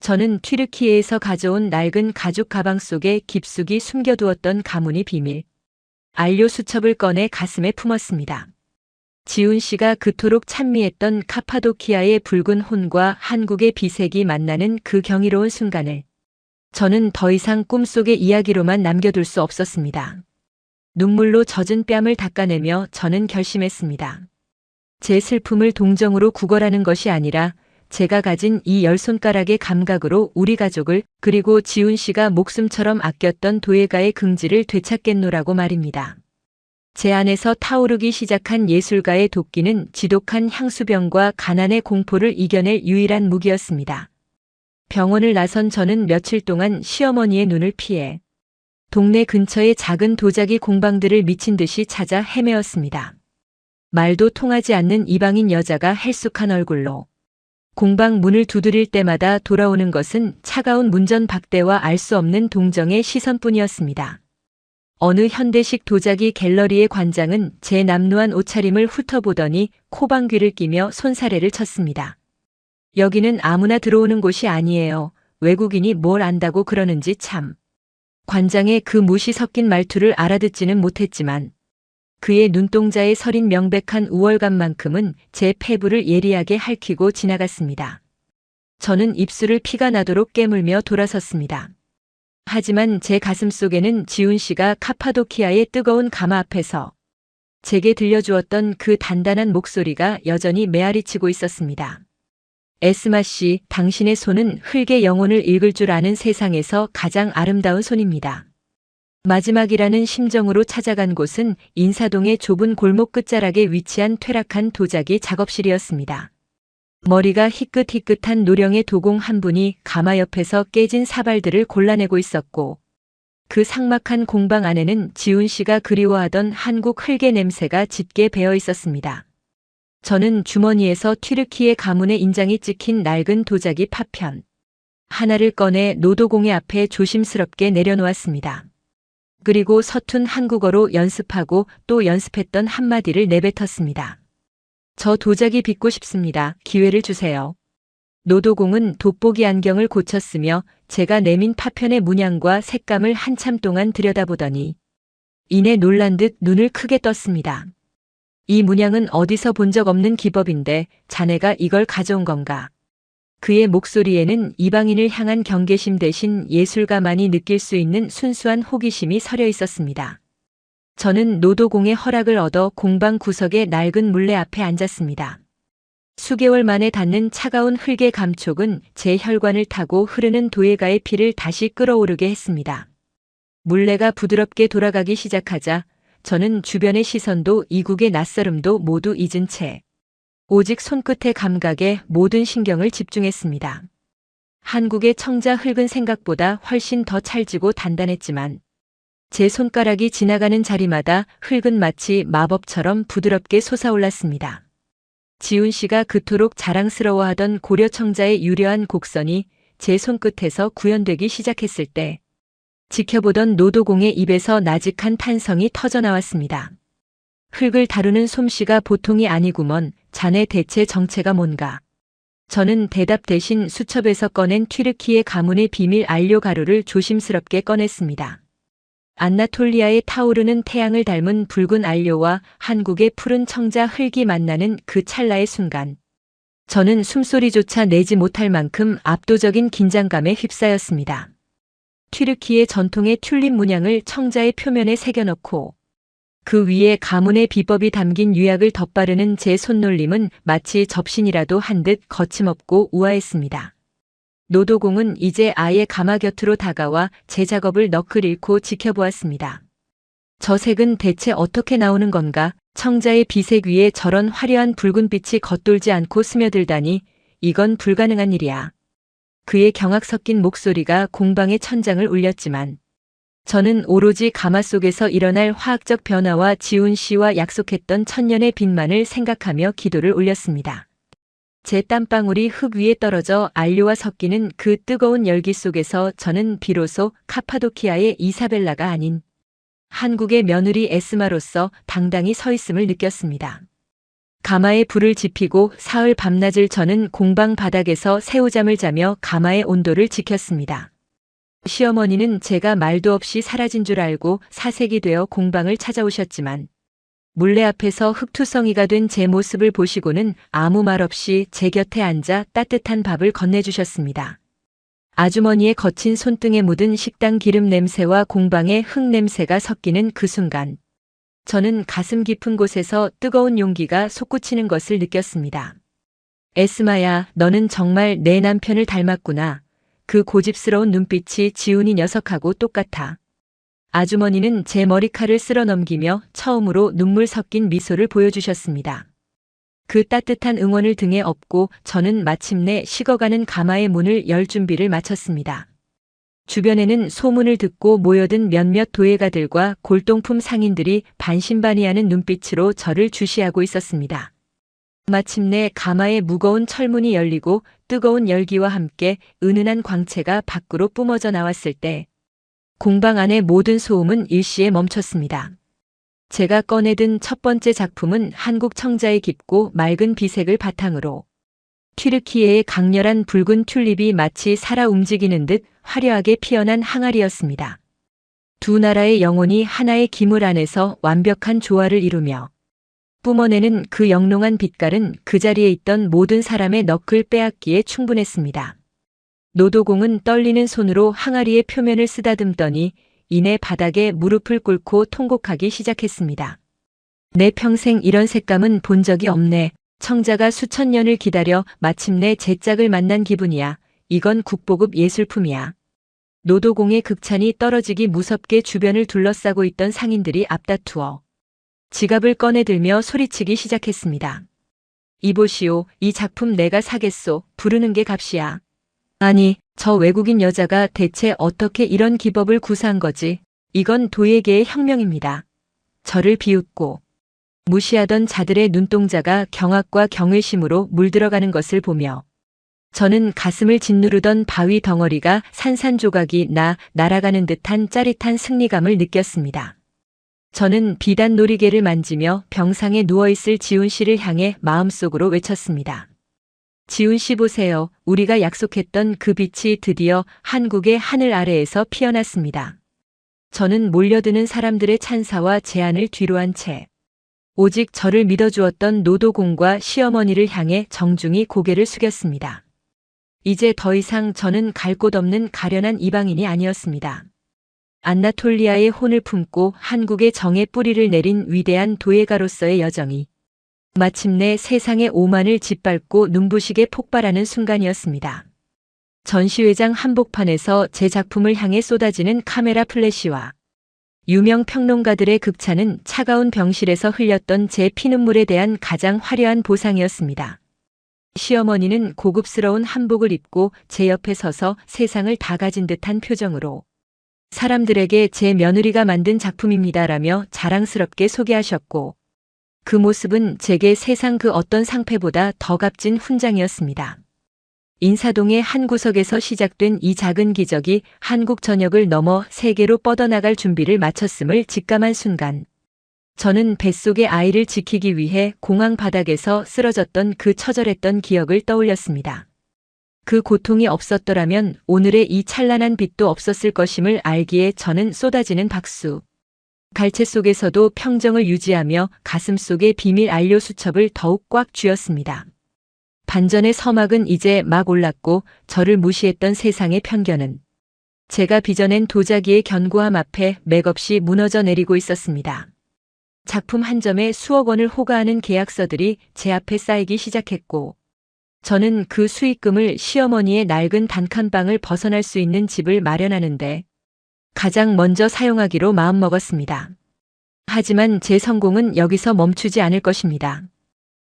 저는 튀르키예에서 가져온 낡은 가죽 가방 속에 깊숙이 숨겨두었던 가문의 비밀, 안료 수첩을 꺼내 가슴에 품었습니다. 지훈 씨가 그토록 찬미했던 카파도키아의 붉은 혼과 한국의 비색이 만나는 그 경이로운 순간을 저는 더 이상 꿈속의 이야기로만 남겨둘 수 없었습니다. 눈물로 젖은 뺨을 닦아내며 저는 결심했습니다. 제 슬픔을 동정으로 구걸하는 것이 아니라 제가 가진 이 10손가락의 감각으로 우리 가족을 그리고 지훈 씨가 목숨처럼 아꼈던 도예가의 긍지를 되찾겠노라고 말입니다. 제 안에서 타오르기 시작한 예술가의 도끼는 지독한 향수병과 가난의 공포를 이겨낼 유일한 무기였습니다. 병원을 나선 저는 며칠 동안 시어머니의 눈을 피해 동네 근처의 작은 도자기 공방들을 미친 듯이 찾아 헤매었습니다. 말도 통하지 않는 이방인 여자가 헬쑥한 얼굴로 공방 문을 두드릴 때마다 돌아오는 것은 차가운 문전박대와 알 수 없는 동정의 시선뿐이었습니다. 어느 현대식 도자기 갤러리의 관장은 제 남루한 옷차림을 훑어보더니 코방귀를 끼며 손사래를 쳤습니다. 여기는 아무나 들어오는 곳이 아니에요. 외국인이 뭘 안다고 그러는지 참. 관장의 그 무시 섞인 말투를 알아듣지는 못했지만 그의 눈동자에 서린 명백한 우월감만큼은 제 폐부를 예리하게 핥히고 지나갔습니다. 저는 입술을 피가 나도록 깨물며 돌아섰습니다. 하지만 제 가슴속에는 지훈 씨가 카파도키아의 뜨거운 가마 앞에서 제게 들려주었던 그 단단한 목소리가 여전히 메아리치고 있었습니다. 에스마 씨, 당신의 손은 흙의 영혼을 읽을 줄 아는 세상에서 가장 아름다운 손입니다. 마지막이라는 심정으로 찾아간 곳은 인사동의 좁은 골목 끝자락에 위치한 퇴락한 도자기 작업실이었습니다. 머리가 희끗희끗한 노령의 도공 한 분이 가마 옆에서 깨진 사발들을 골라내고 있었고 그 삭막한 공방 안에는 지훈 씨가 그리워하던 한국 흙의 냄새가 짙게 배어 있었습니다. 저는 주머니에서 튀르키예 가문의 인장이 찍힌 낡은 도자기 파편 하나를 꺼내 노도공의 앞에 조심스럽게 내려놓았습니다. 그리고 서툰 한국어로 연습하고 또 연습했던 한마디를 내뱉었습니다. 저 도자기 빚고 싶습니다. 기회를 주세요. 노도공은 돋보기 안경을 고쳤으며 제가 내민 파편의 문양과 색감을 한참 동안 들여다보더니 이내 놀란 듯 눈을 크게 떴습니다. 이 문양은 어디서 본 적 없는 기법인데 자네가 이걸 가져온 건가? 그의 목소리에는 이방인을 향한 경계심 대신 예술가만이 느낄 수 있는 순수한 호기심이 서려 있었습니다. 저는 노도공의 허락을 얻어 공방 구석의 낡은 물레 앞에 앉았습니다. 수개월 만에 닿는 차가운 흙의 감촉은 제 혈관을 타고 흐르는 도예가의 피를 다시 끓어오르게 했습니다. 물레가 부드럽게 돌아가기 시작하자 저는 주변의 시선도 이국의 낯설음도 모두 잊은 채 오직 손끝의 감각에 모든 신경을 집중했습니다. 한국의 청자 흙은 생각보다 훨씬 더 찰지고 단단했지만 제 손가락이 지나가는 자리마다 흙은 마치 마법처럼 부드럽게 솟아올랐습니다. 지훈 씨가 그토록 자랑스러워하던 고려 청자의 유려한 곡선이 제 손끝에서 구현되기 시작했을 때 지켜보던 노도공의 입에서 나직한 탄성이 터져나왔습니다. 흙을 다루는 솜씨가 보통이 아니구먼. 자네 대체 정체가 뭔가. 저는 대답 대신 수첩에서 꺼낸 튀르키예 가문의 비밀 안료 가루를 조심스럽게 꺼냈습니다. 안나톨리아의 타오르는 태양을 닮은 붉은 안료와 한국의 푸른 청자 흙이 만나는 그 찰나의 순간. 저는 숨소리조차 내지 못할 만큼 압도적인 긴장감에 휩싸였습니다. 튀르키예 전통의 튤립 문양을 청자의 표면에 새겨넣고 그 위에 가문의 비법이 담긴 유약을 덧바르는 제 손놀림은 마치 접신이라도 한 듯 거침없고 우아했습니다. 노도공은 이제 아예 가마 곁으로 다가와 제 작업을 너클 잃고 지켜보았습니다. 저 색은 대체 어떻게 나오는 건가? 청자의 비색 위에 저런 화려한 붉은빛이 겉돌지 않고 스며들다니 이건 불가능한 일이야. 그의 경악 섞인 목소리가 공방의 천장을 울렸지만 저는 오로지 가마 속에서 일어날 화학적 변화와 지훈 씨와 약속했던 천년의 빛만을 생각하며 기도를 올렸습니다. 제 땀방울이 흙 위에 떨어져 안료와 섞이는 그 뜨거운 열기 속에서 저는 비로소 카파도키아의 이사벨라가 아닌 한국의 며느리 에스마로서 당당히 서 있음을 느꼈습니다. 가마에 불을 지피고 사흘 밤낮을 저는 공방 바닥에서 새우잠을 자며 가마의 온도를 지켰습니다. 시어머니는 제가 말도 없이 사라진 줄 알고 사색이 되어 공방을 찾아오셨지만 물레 앞에서 흙투성이가 된 제 모습을 보시고는 아무 말 없이 제 곁에 앉아 따뜻한 밥을 건네주셨습니다. 아주머니의 거친 손등에 묻은 식당 기름 냄새와 공방의 흙 냄새가 섞이는 그 순간 저는 가슴 깊은 곳에서 뜨거운 용기가 솟구치는 것을 느꼈습니다. 에스마야, 너는 정말 내 남편을 닮았구나. 그 고집스러운 눈빛이 지훈이 녀석하고 똑같아. 아주머니는 제 머리칼을 쓸어 넘기며 처음으로 눈물 섞인 미소를 보여주셨습니다. 그 따뜻한 응원을 등에 업고 저는 마침내 식어가는 가마의 문을 열 준비를 마쳤습니다. 주변에는 소문을 듣고 모여든 몇몇 도예가들과 골동품 상인들이 반신반의하는 눈빛으로 저를 주시하고 있었습니다. 마침내 가마의 무거운 철문이 열리고 뜨거운 열기와 함께 은은한 광채가 밖으로 뿜어져 나왔을 때 공방 안의 모든 소음은 일시에 멈췄습니다. 제가 꺼내든 첫 번째 작품은 한국 청자의 깊고 맑은 비색을 바탕으로 튀르키예의 강렬한 붉은 튤립이 마치 살아 움직이는 듯 화려하게 피어난 항아리였습니다. 두 나라의 영혼이 하나의 기물 안에서 완벽한 조화를 이루며 뿜어내는 그 영롱한 빛깔은 그 자리에 있던 모든 사람의 넋을 빼앗기에 충분했습니다. 노도공은 떨리는 손으로 항아리의 표면을 쓰다듬더니 이내 바닥에 무릎을 꿇고 통곡하기 시작했습니다. 내 평생 이런 색감은 본 적이 없네. 청자가 수천 년을 기다려 마침내 제 짝을 만난 기분이야. 이건 국보급 예술품이야. 노도공의 극찬이 떨어지기 무섭게 주변을 둘러싸고 있던 상인들이 앞다투어 지갑을 꺼내들며 소리치기 시작했습니다. 이보시오, 이 작품 내가 사겠소. 부르는 게 값이야. 아니, 저 외국인 여자가 대체 어떻게 이런 기법을 구사한 거지? 이건 도예계의 혁명입니다. 저를 비웃고 무시하던 자들의 눈동자가 경악과 경외심으로 물들어가는 것을 보며 저는 가슴을 짓누르던 바위 덩어리가 산산조각이 날아가는 듯한 짜릿한 승리감을 느꼈습니다. 저는 비단 놀이개를 만지며 병상에 누워있을 지훈 씨를 향해 마음속으로 외쳤습니다. 지훈 씨 보세요. 우리가 약속했던 그 빛이 드디어 한국의 하늘 아래에서 피어났습니다. 저는 몰려드는 사람들의 찬사와 제안을 뒤로한 채 오직 저를 믿어주었던 노도공과 시어머니를 향해 정중히 고개를 숙였습니다. 이제 더 이상 저는 갈 곳 없는 가련한 이방인이 아니었습니다. 안나톨리아의 혼을 품고 한국의 정에 뿌리를 내린 위대한 도예가로서의 여정이 마침내 세상의 오만을 짓밟고 눈부시게 폭발하는 순간이었습니다. 전시회장 한복판에서 제 작품을 향해 쏟아지는 카메라 플래시와 유명 평론가들의 극찬은 차가운 병실에서 흘렸던 제 피눈물에 대한 가장 화려한 보상이었습니다. 시어머니는 고급스러운 한복을 입고 제 옆에 서서 세상을 다 가진 듯한 표정으로 사람들에게 제 며느리가 만든 작품입니다라며 자랑스럽게 소개하셨고 그 모습은 제게 세상 그 어떤 상패보다 더 값진 훈장이었습니다. 인사동의 한 구석에서 시작된 이 작은 기적이 한국 전역을 넘어 세계로 뻗어나갈 준비를 마쳤음을 직감한 순간 저는 뱃속의 아이를 지키기 위해 공항 바닥에서 쓰러졌던 그 처절했던 기억을 떠올렸습니다. 그 고통이 없었더라면 오늘의 이 찬란한 빛도 없었을 것임을 알기에 저는 쏟아지는 박수, 갈채 속에서도 평정을 유지하며 가슴속의 비밀 안료 수첩을 더욱 꽉 쥐었습니다. 반전의 서막은 이제 막 올랐고 저를 무시했던 세상의 편견은 제가 빚어낸 도자기의 견고함 앞에 맥없이 무너져 내리고 있었습니다. 작품 한 점에 수억 원을 호가하는 계약서들이 제 앞에 쌓이기 시작했고 저는 그 수익금을 시어머니의 낡은 단칸방을 벗어날 수 있는 집을 마련하는데 가장 먼저 사용하기로 마음먹었습니다. 하지만 제 성공은 여기서 멈추지 않을 것입니다.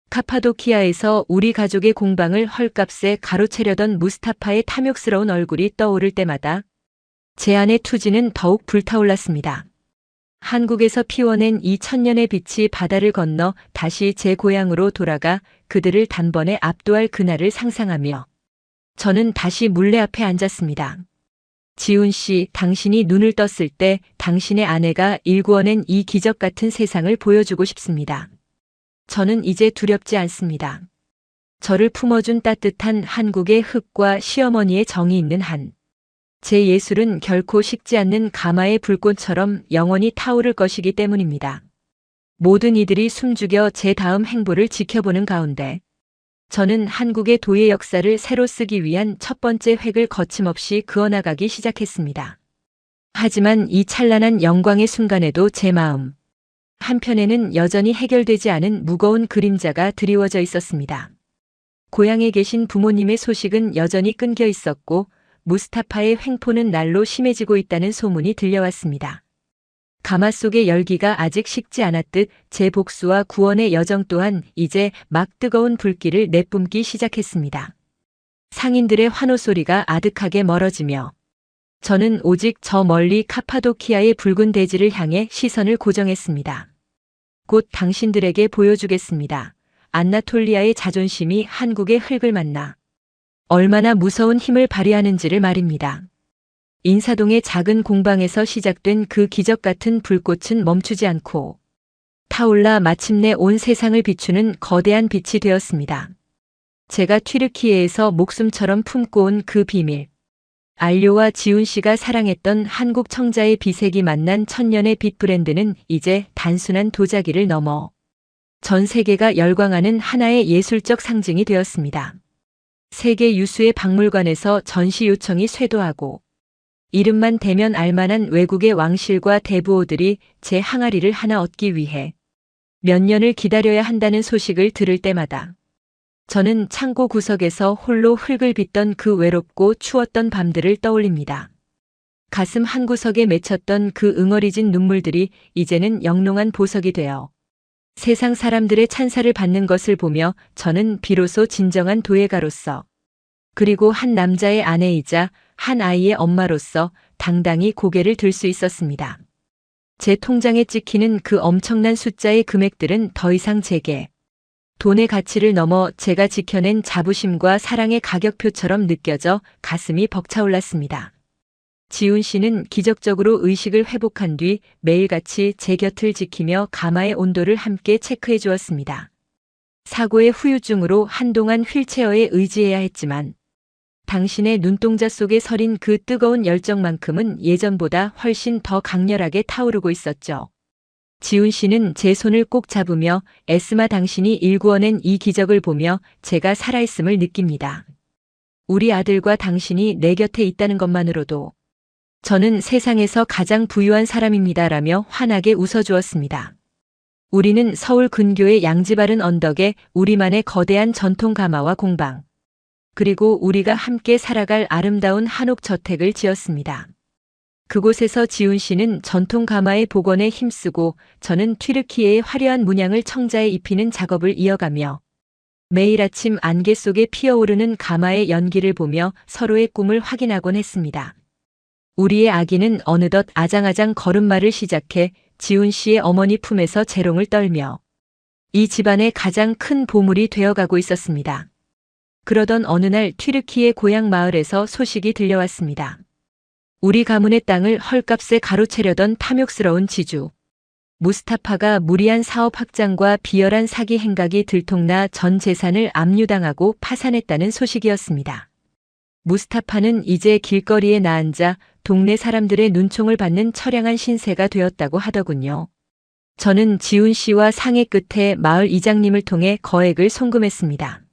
카파도키아에서 우리 가족의 공방을 헐값에 가로채려던 무스타파의 탐욕스러운 얼굴이 떠오를 때마다 제 안의 투지는 더욱 불타올랐습니다. 한국에서 피워낸 이 천년의 빛이 바다를 건너 다시 제 고향으로 돌아가 그들을 단번에 압도할 그날을 상상하며 저는 다시 물레 앞에 앉았습니다. 지훈 씨, 당신이 눈을 떴을 때 당신의 아내가 일구어낸 이 기적 같은 세상을 보여주고 싶습니다. 저는 이제 두렵지 않습니다. 저를 품어준 따뜻한 한국의 흙과 시어머니의 정이 있는 한. 제 예술은 결코 식지 않는 가마의 불꽃처럼 영원히 타오를 것이기 때문입니다. 모든 이들이 숨죽여 제 다음 행보를 지켜보는 가운데 저는 한국의 도예 역사를 새로 쓰기 위한 첫 번째 획을 거침없이 그어나가기 시작했습니다. 하지만 이 찬란한 영광의 순간에도 제 마음 한편에는 여전히 해결되지 않은 무거운 그림자가 드리워져 있었습니다. 고향에 계신 부모님의 소식은 여전히 끊겨 있었고 무스타파의 횡포는 날로 심해지고 있다는 소문이 들려왔습니다. 가마 속의 열기가 아직 식지 않았듯 제 복수와 구원의 여정 또한 이제 막 뜨거운 불길을 내뿜기 시작했습니다. 상인들의 환호 소리가 아득하게 멀어지며 저는 오직 저 멀리 카파도키아의 붉은 대지를 향해 시선을 고정했습니다. 곧 당신들에게 보여주겠습니다. 안나톨리아의 자존심이 한국의 흙을 만나 얼마나 무서운 힘을 발휘하는지를 말입니다. 인사동의 작은 공방에서 시작된 그 기적 같은 불꽃은 멈추지 않고 타올라 마침내 온 세상을 비추는 거대한 빛이 되었습니다. 제가 튀르키예에서 목숨처럼 품고 온 그 비밀. 알료와 지훈 씨가 사랑했던 한국 청자의 비색이 만난 천년의 빛 브랜드는 이제 단순한 도자기를 넘어 전 세계가 열광하는 하나의 예술적 상징이 되었습니다. 세계 유수의 박물관에서 전시 요청이 쇄도하고 이름만 대면 알만한 외국의 왕실과 대부호들이 제 항아리를 하나 얻기 위해 몇 년을 기다려야 한다는 소식을 들을 때마다 저는 창고 구석에서 홀로 흙을 빚던 그 외롭고 추웠던 밤들을 떠올립니다. 가슴 한구석에 맺혔던 그 응어리진 눈물들이 이제는 영롱한 보석이 되어 세상 사람들의 찬사를 받는 것을 보며 저는 비로소 진정한 도예가로서 그리고 한 남자의 아내이자 한 아이의 엄마로서 당당히 고개를 들 수 있었습니다. 제 통장에 찍히는 그 엄청난 숫자의 금액들은 더 이상 제게 돈의 가치를 넘어 제가 지켜낸 자부심과 사랑의 가격표처럼 느껴져 가슴이 벅차올랐습니다. 지훈 씨는 기적적으로 의식을 회복한 뒤 매일같이 제 곁을 지키며 가마의 온도를 함께 체크해 주었습니다. 사고의 후유증으로 한동안 휠체어에 의지해야 했지만 당신의 눈동자 속에 서린 그 뜨거운 열정만큼은 예전보다 훨씬 더 강렬하게 타오르고 있었죠. 지훈 씨는 제 손을 꼭 잡으며 에스마 당신이 일구어낸 이 기적을 보며 제가 살아있음을 느낍니다. 우리 아들과 당신이 내 곁에 있다는 것만으로도 저는 세상에서 가장 부유한 사람입니다라며 환하게 웃어주었습니다. 우리는 서울 근교의 양지바른 언덕에 우리만의 거대한 전통 가마와 공방, 그리고 우리가 함께 살아갈 아름다운 한옥 저택을 지었습니다. 그곳에서 지훈 씨는 전통 가마의 복원에 힘쓰고 저는 튀르키예의 화려한 문양을 청자에 입히는 작업을 이어가며 매일 아침 안개 속에 피어오르는 가마의 연기를 보며 서로의 꿈을 확인하곤 했습니다. 우리의 아기는 어느덧 아장아장 걸음마를 시작해 지훈 씨의 어머니 품에서 재롱을 떨며 이 집안의 가장 큰 보물이 되어가고 있었습니다. 그러던 어느 날 튀르키예 고향 마을에서 소식이 들려왔습니다. 우리 가문의 땅을 헐값에 가로채려던 탐욕스러운 지주 무스타파가 무리한 사업 확장과 비열한 사기 행각이 들통나 전 재산을 압류당하고 파산했다는 소식이었습니다. 무스타파는 이제 길거리에 나앉아 동네 사람들의 눈총을 받는 처량한 신세가 되었다고 하더군요. 저는 지훈 씨와 상의 끝에 마을 이장님을 통해 거액을 송금했습니다.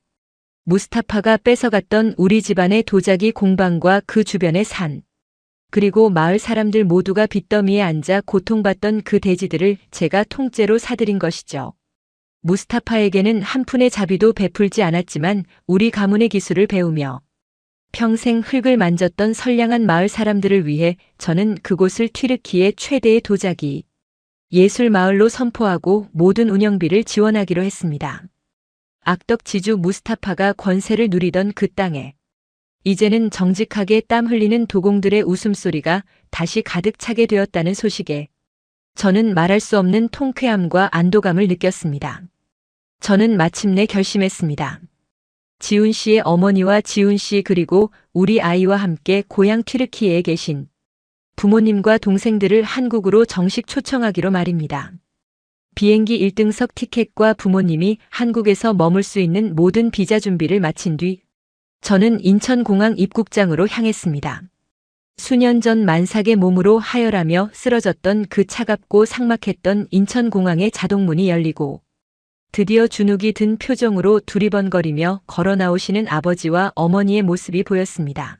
무스타파가 뺏어갔던 우리 집안의 도자기 공방과 그 주변의 산, 그리고 마을 사람들 모두가 빚더미에 앉아 고통받던 그 대지들을 제가 통째로 사들인 것이죠. 무스타파에게는 한 푼의 자비도 베풀지 않았지만 우리 가문의 기술을 배우며 평생 흙을 만졌던 선량한 마을 사람들을 위해 저는 그곳을 튀르키예 최대의 도자기 예술마을로 선포하고 모든 운영비를 지원하기로 했습니다. 악덕 지주 무스타파가 권세를 누리던 그 땅에 이제는 정직하게 땀 흘리는 도공들의 웃음소리가 다시 가득 차게 되었다는 소식에 저는 말할 수 없는 통쾌함과 안도감을 느꼈습니다. 저는 마침내 결심했습니다. 지훈 씨의 어머니와 지훈 씨 그리고 우리 아이와 함께 고향 튀르키예에 계신 부모님과 동생들을 한국으로 정식 초청하기로 말입니다. 비행기 1등석 티켓과 부모님이 한국에서 머물 수 있는 모든 비자 준비를 마친 뒤 저는 인천공항 입국장으로 향했습니다. 수년 전 만삭의 몸으로 하열하며 쓰러졌던 그 차갑고 삭막했던 인천공항의 자동문이 열리고 드디어 주눅이 든 표정으로 두리번거리며 걸어 나오시는 아버지와 어머니의 모습이 보였습니다.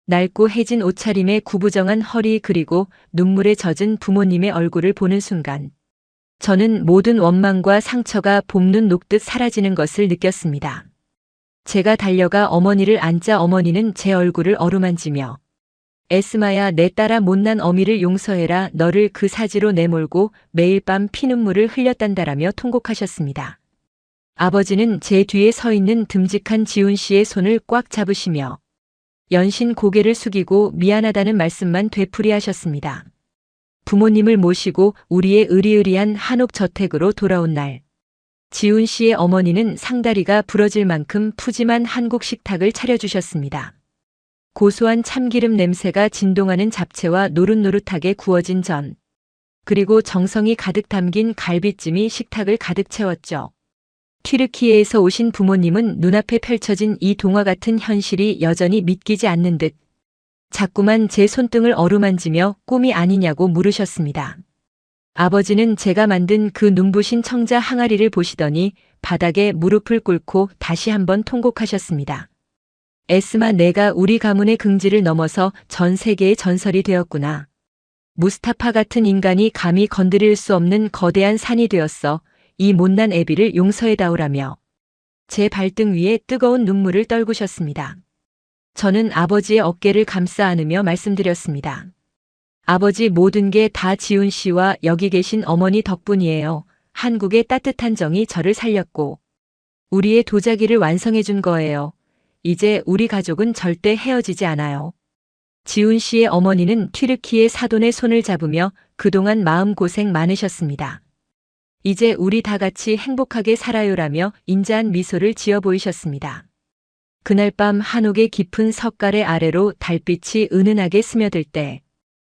낡고 해진 옷차림의 구부정한 허리 그리고 눈물에 젖은 부모님의 얼굴을 보는 순간 저는 모든 원망과 상처가 봄눈 녹듯 사라지는 것을 느꼈습니다. 제가 달려가 어머니를 안자 어머니는 제 얼굴을 어루만지며 에스마야 내 딸아 못난 어미를 용서해라 너를 그 사지로 내몰고 매일 밤 피눈물을 흘렸단다라며 통곡하셨습니다. 아버지는 제 뒤에 서 있는 듬직한 지훈 씨의 손을 꽉 잡으시며 연신 고개를 숙이고 미안하다는 말씀만 되풀이하셨습니다. 부모님을 모시고 우리의 으리으리한 한옥 저택으로 돌아온 날 지훈 씨의 어머니는 상다리가 부러질 만큼 푸짐한 한국 식탁을 차려주셨습니다. 고소한 참기름 냄새가 진동하는 잡채와 노릇노릇하게 구워진 전, 그리고 정성이 가득 담긴 갈비찜이 식탁을 가득 채웠죠. 튀르키예에서 오신 부모님은 눈앞에 펼쳐진 이 동화 같은 현실이 여전히 믿기지 않는 듯 자꾸만 제 손등을 어루만지며 꿈이 아니냐고 물으셨습니다. 아버지는 제가 만든 그 눈부신 청자 항아리를 보시더니 바닥에 무릎을 꿇고 다시 한번 통곡하셨습니다. 에스마 내가 우리 가문의 긍지를 넘어서 전 세계의 전설이 되었구나. 무스타파 같은 인간이 감히 건드릴 수 없는 거대한 산이 되었어. 이 못난 애비를 용서해다오라며 제 발등 위에 뜨거운 눈물을 떨구셨습니다. 저는 아버지의 어깨를 감싸 안으며 말씀드렸습니다. 아버지 모든 게 다 지훈 씨와 여기 계신 어머니 덕분이에요. 한국의 따뜻한 정이 저를 살렸고 우리의 도자기를 완성해 준 거예요. 이제 우리 가족은 절대 헤어지지 않아요. 지훈 씨의 어머니는 튀르키예 사돈의 손을 잡으며 그동안 마음고생 많으셨습니다. 이제 우리 다 같이 행복하게 살아요라며 인자한 미소를 지어 보이셨습니다. 그날 밤 한옥의 깊은 석가래 아래로 달빛이 은은하게 스며들 때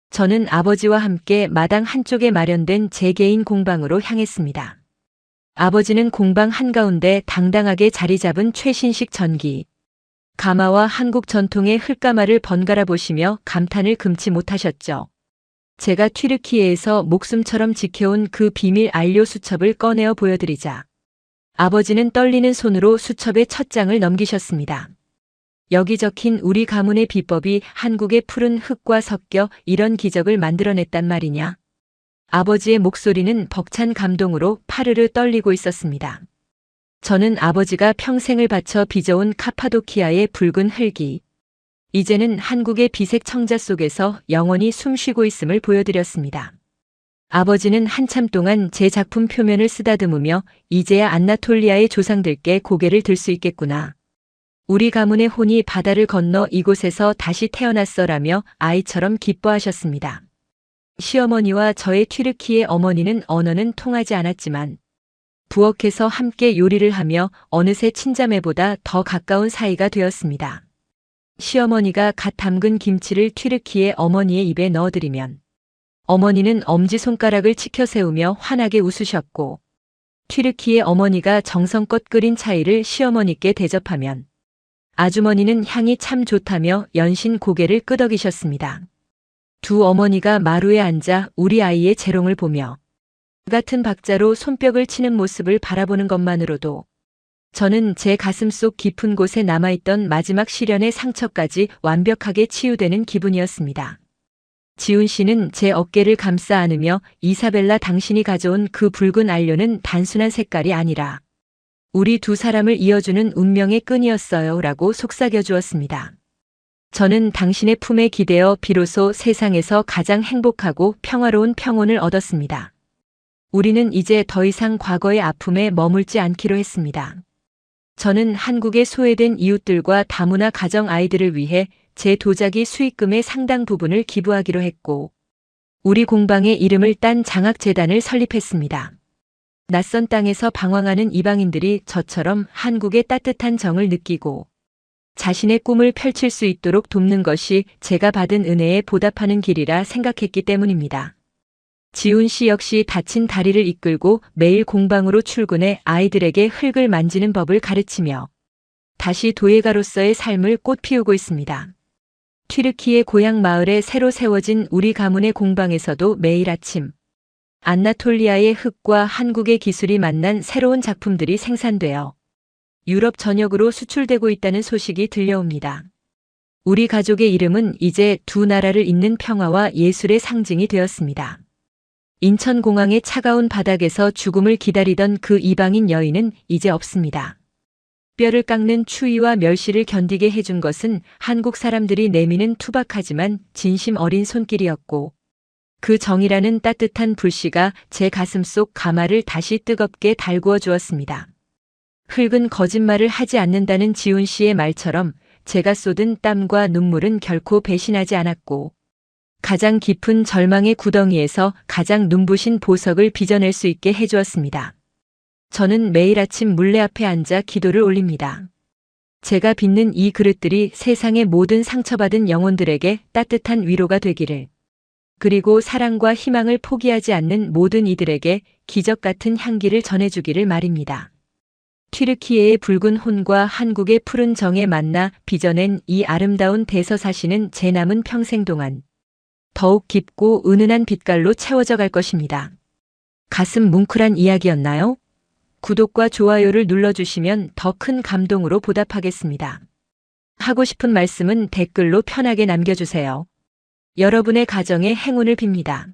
저는 아버지와 함께 마당 한쪽에 마련된 제 개인 공방으로 향했습니다. 아버지는 공방 한가운데 당당하게 자리 잡은 최신식 전기, 가마와 한국 전통의 흙가마를 번갈아 보시며 감탄을 금치 못하셨죠. 제가 튀르키예에서 목숨처럼 지켜온 그 비밀 안료 수첩을 꺼내어 보여드리자 아버지는 떨리는 손으로 수첩의 첫 장을 넘기셨습니다. 여기 적힌 우리 가문의 비법이 한국의 푸른 흙과 섞여 이런 기적을 만들어냈단 말이냐. 아버지의 목소리는 벅찬 감동으로 파르르 떨리고 있었습니다. 저는 아버지가 평생을 바쳐 빚어온 카파도키아의 붉은 흙이 이제는 한국의 비색 청자 속에서 영원히 숨쉬고 있음을 보여드렸습니다. 아버지는 한참 동안 제 작품 표면을 쓰다듬으며 이제야 안나톨리아의 조상들께 고개를 들 수 있겠구나. 우리 가문의 혼이 바다를 건너 이곳에서 다시 태어났어라며 아이처럼 기뻐하셨습니다. 시어머니와 저의 튀르키예 어머니는 언어는 통하지 않았지만 부엌에서 함께 요리를 하며 어느새 친자매보다 더 가까운 사이가 되었습니다. 시어머니가 갓 담근 김치를 튀르키예 어머니의 입에 넣어드리면 어머니는 엄지손가락을 치켜 세우며 환하게 웃으셨고 튀르키예 어머니가 정성껏 끓인 차이를 시어머니께 대접하면 아주머니는 향이 참 좋다며 연신 고개를 끄덕이셨습니다. 두 어머니가 마루에 앉아 우리 아이의 재롱을 보며 같은 박자로 손뼉을 치는 모습을 바라보는 것만으로도 저는 제 가슴 속 깊은 곳에 남아있던 마지막 시련의 상처까지 완벽하게 치유되는 기분이었습니다. 지훈 씨는 제 어깨를 감싸 안으며 이사벨라 당신이 가져온 그 붉은 안료는 단순한 색깔이 아니라 우리 두 사람을 이어주는 운명의 끈이었어요 라고 속삭여 주었습니다. 저는 당신의 품에 기대어 비로소 세상에서 가장 행복하고 평화로운 평온을 얻었습니다. 우리는 이제 더 이상 과거의 아픔에 머물지 않기로 했습니다. 저는 한국의 소외된 이웃들과 다문화 가정 아이들을 위해 제 도자기 수익금의 상당 부분을 기부하기로 했고, 우리 공방의 이름을 딴 장학재단을 설립했습니다. 낯선 땅에서 방황하는 이방인들이 저처럼 한국의 따뜻한 정을 느끼고 자신의 꿈을 펼칠 수 있도록 돕는 것이 제가 받은 은혜에 보답하는 길이라 생각했기 때문입니다. 지훈 씨 역시 다친 다리를 이끌고 매일 공방으로 출근해 아이들에게 흙을 만지는 법을 가르치며 다시 도예가로서의 삶을 꽃피우고 있습니다. 튀르키예 고향 마을에 새로 세워진 우리 가문의 공방에서도 매일 아침 안나톨리아의 흙과 한국의 기술이 만난 새로운 작품들이 생산되어 유럽 전역으로 수출되고 있다는 소식이 들려옵니다. 우리 가족의 이름은 이제 두 나라를 잇는 평화와 예술의 상징이 되었습니다. 인천공항의 차가운 바닥에서 죽음을 기다리던 그 이방인 여인은 이제 없습니다. 뼈를 깎는 추위와 멸시를 견디게 해준 것은 한국 사람들이 내미는 투박하지만 진심 어린 손길이었고, 그 정이라는 따뜻한 불씨가 제 가슴 속 가마를 다시 뜨겁게 달구어 주었습니다. 흙은 거짓말을 하지 않는다는 지훈 씨의 말처럼 제가 쏟은 땀과 눈물은 결코 배신하지 않았고, 가장 깊은 절망의 구덩이에서 가장 눈부신 보석을 빚어낼 수 있게 해주었습니다. 저는 매일 아침 물레 앞에 앉아 기도를 올립니다. 제가 빚는 이 그릇들이 세상의 모든 상처받은 영혼들에게 따뜻한 위로가 되기를, 그리고 사랑과 희망을 포기하지 않는 모든 이들에게 기적 같은 향기를 전해주기를 말입니다. 튀르키예의 붉은 혼과 한국의 푸른 정에 만나 빚어낸 이 아름다운 대서사시는 제 남은 평생 동안 더욱 깊고 은은한 빛깔로 채워져 갈 것입니다. 가슴 뭉클한 이야기였나요? 구독과 좋아요를 눌러주시면 더 큰 감동으로 보답하겠습니다. 하고 싶은 말씀은 댓글로 편하게 남겨주세요. 여러분의 가정에 행운을 빕니다.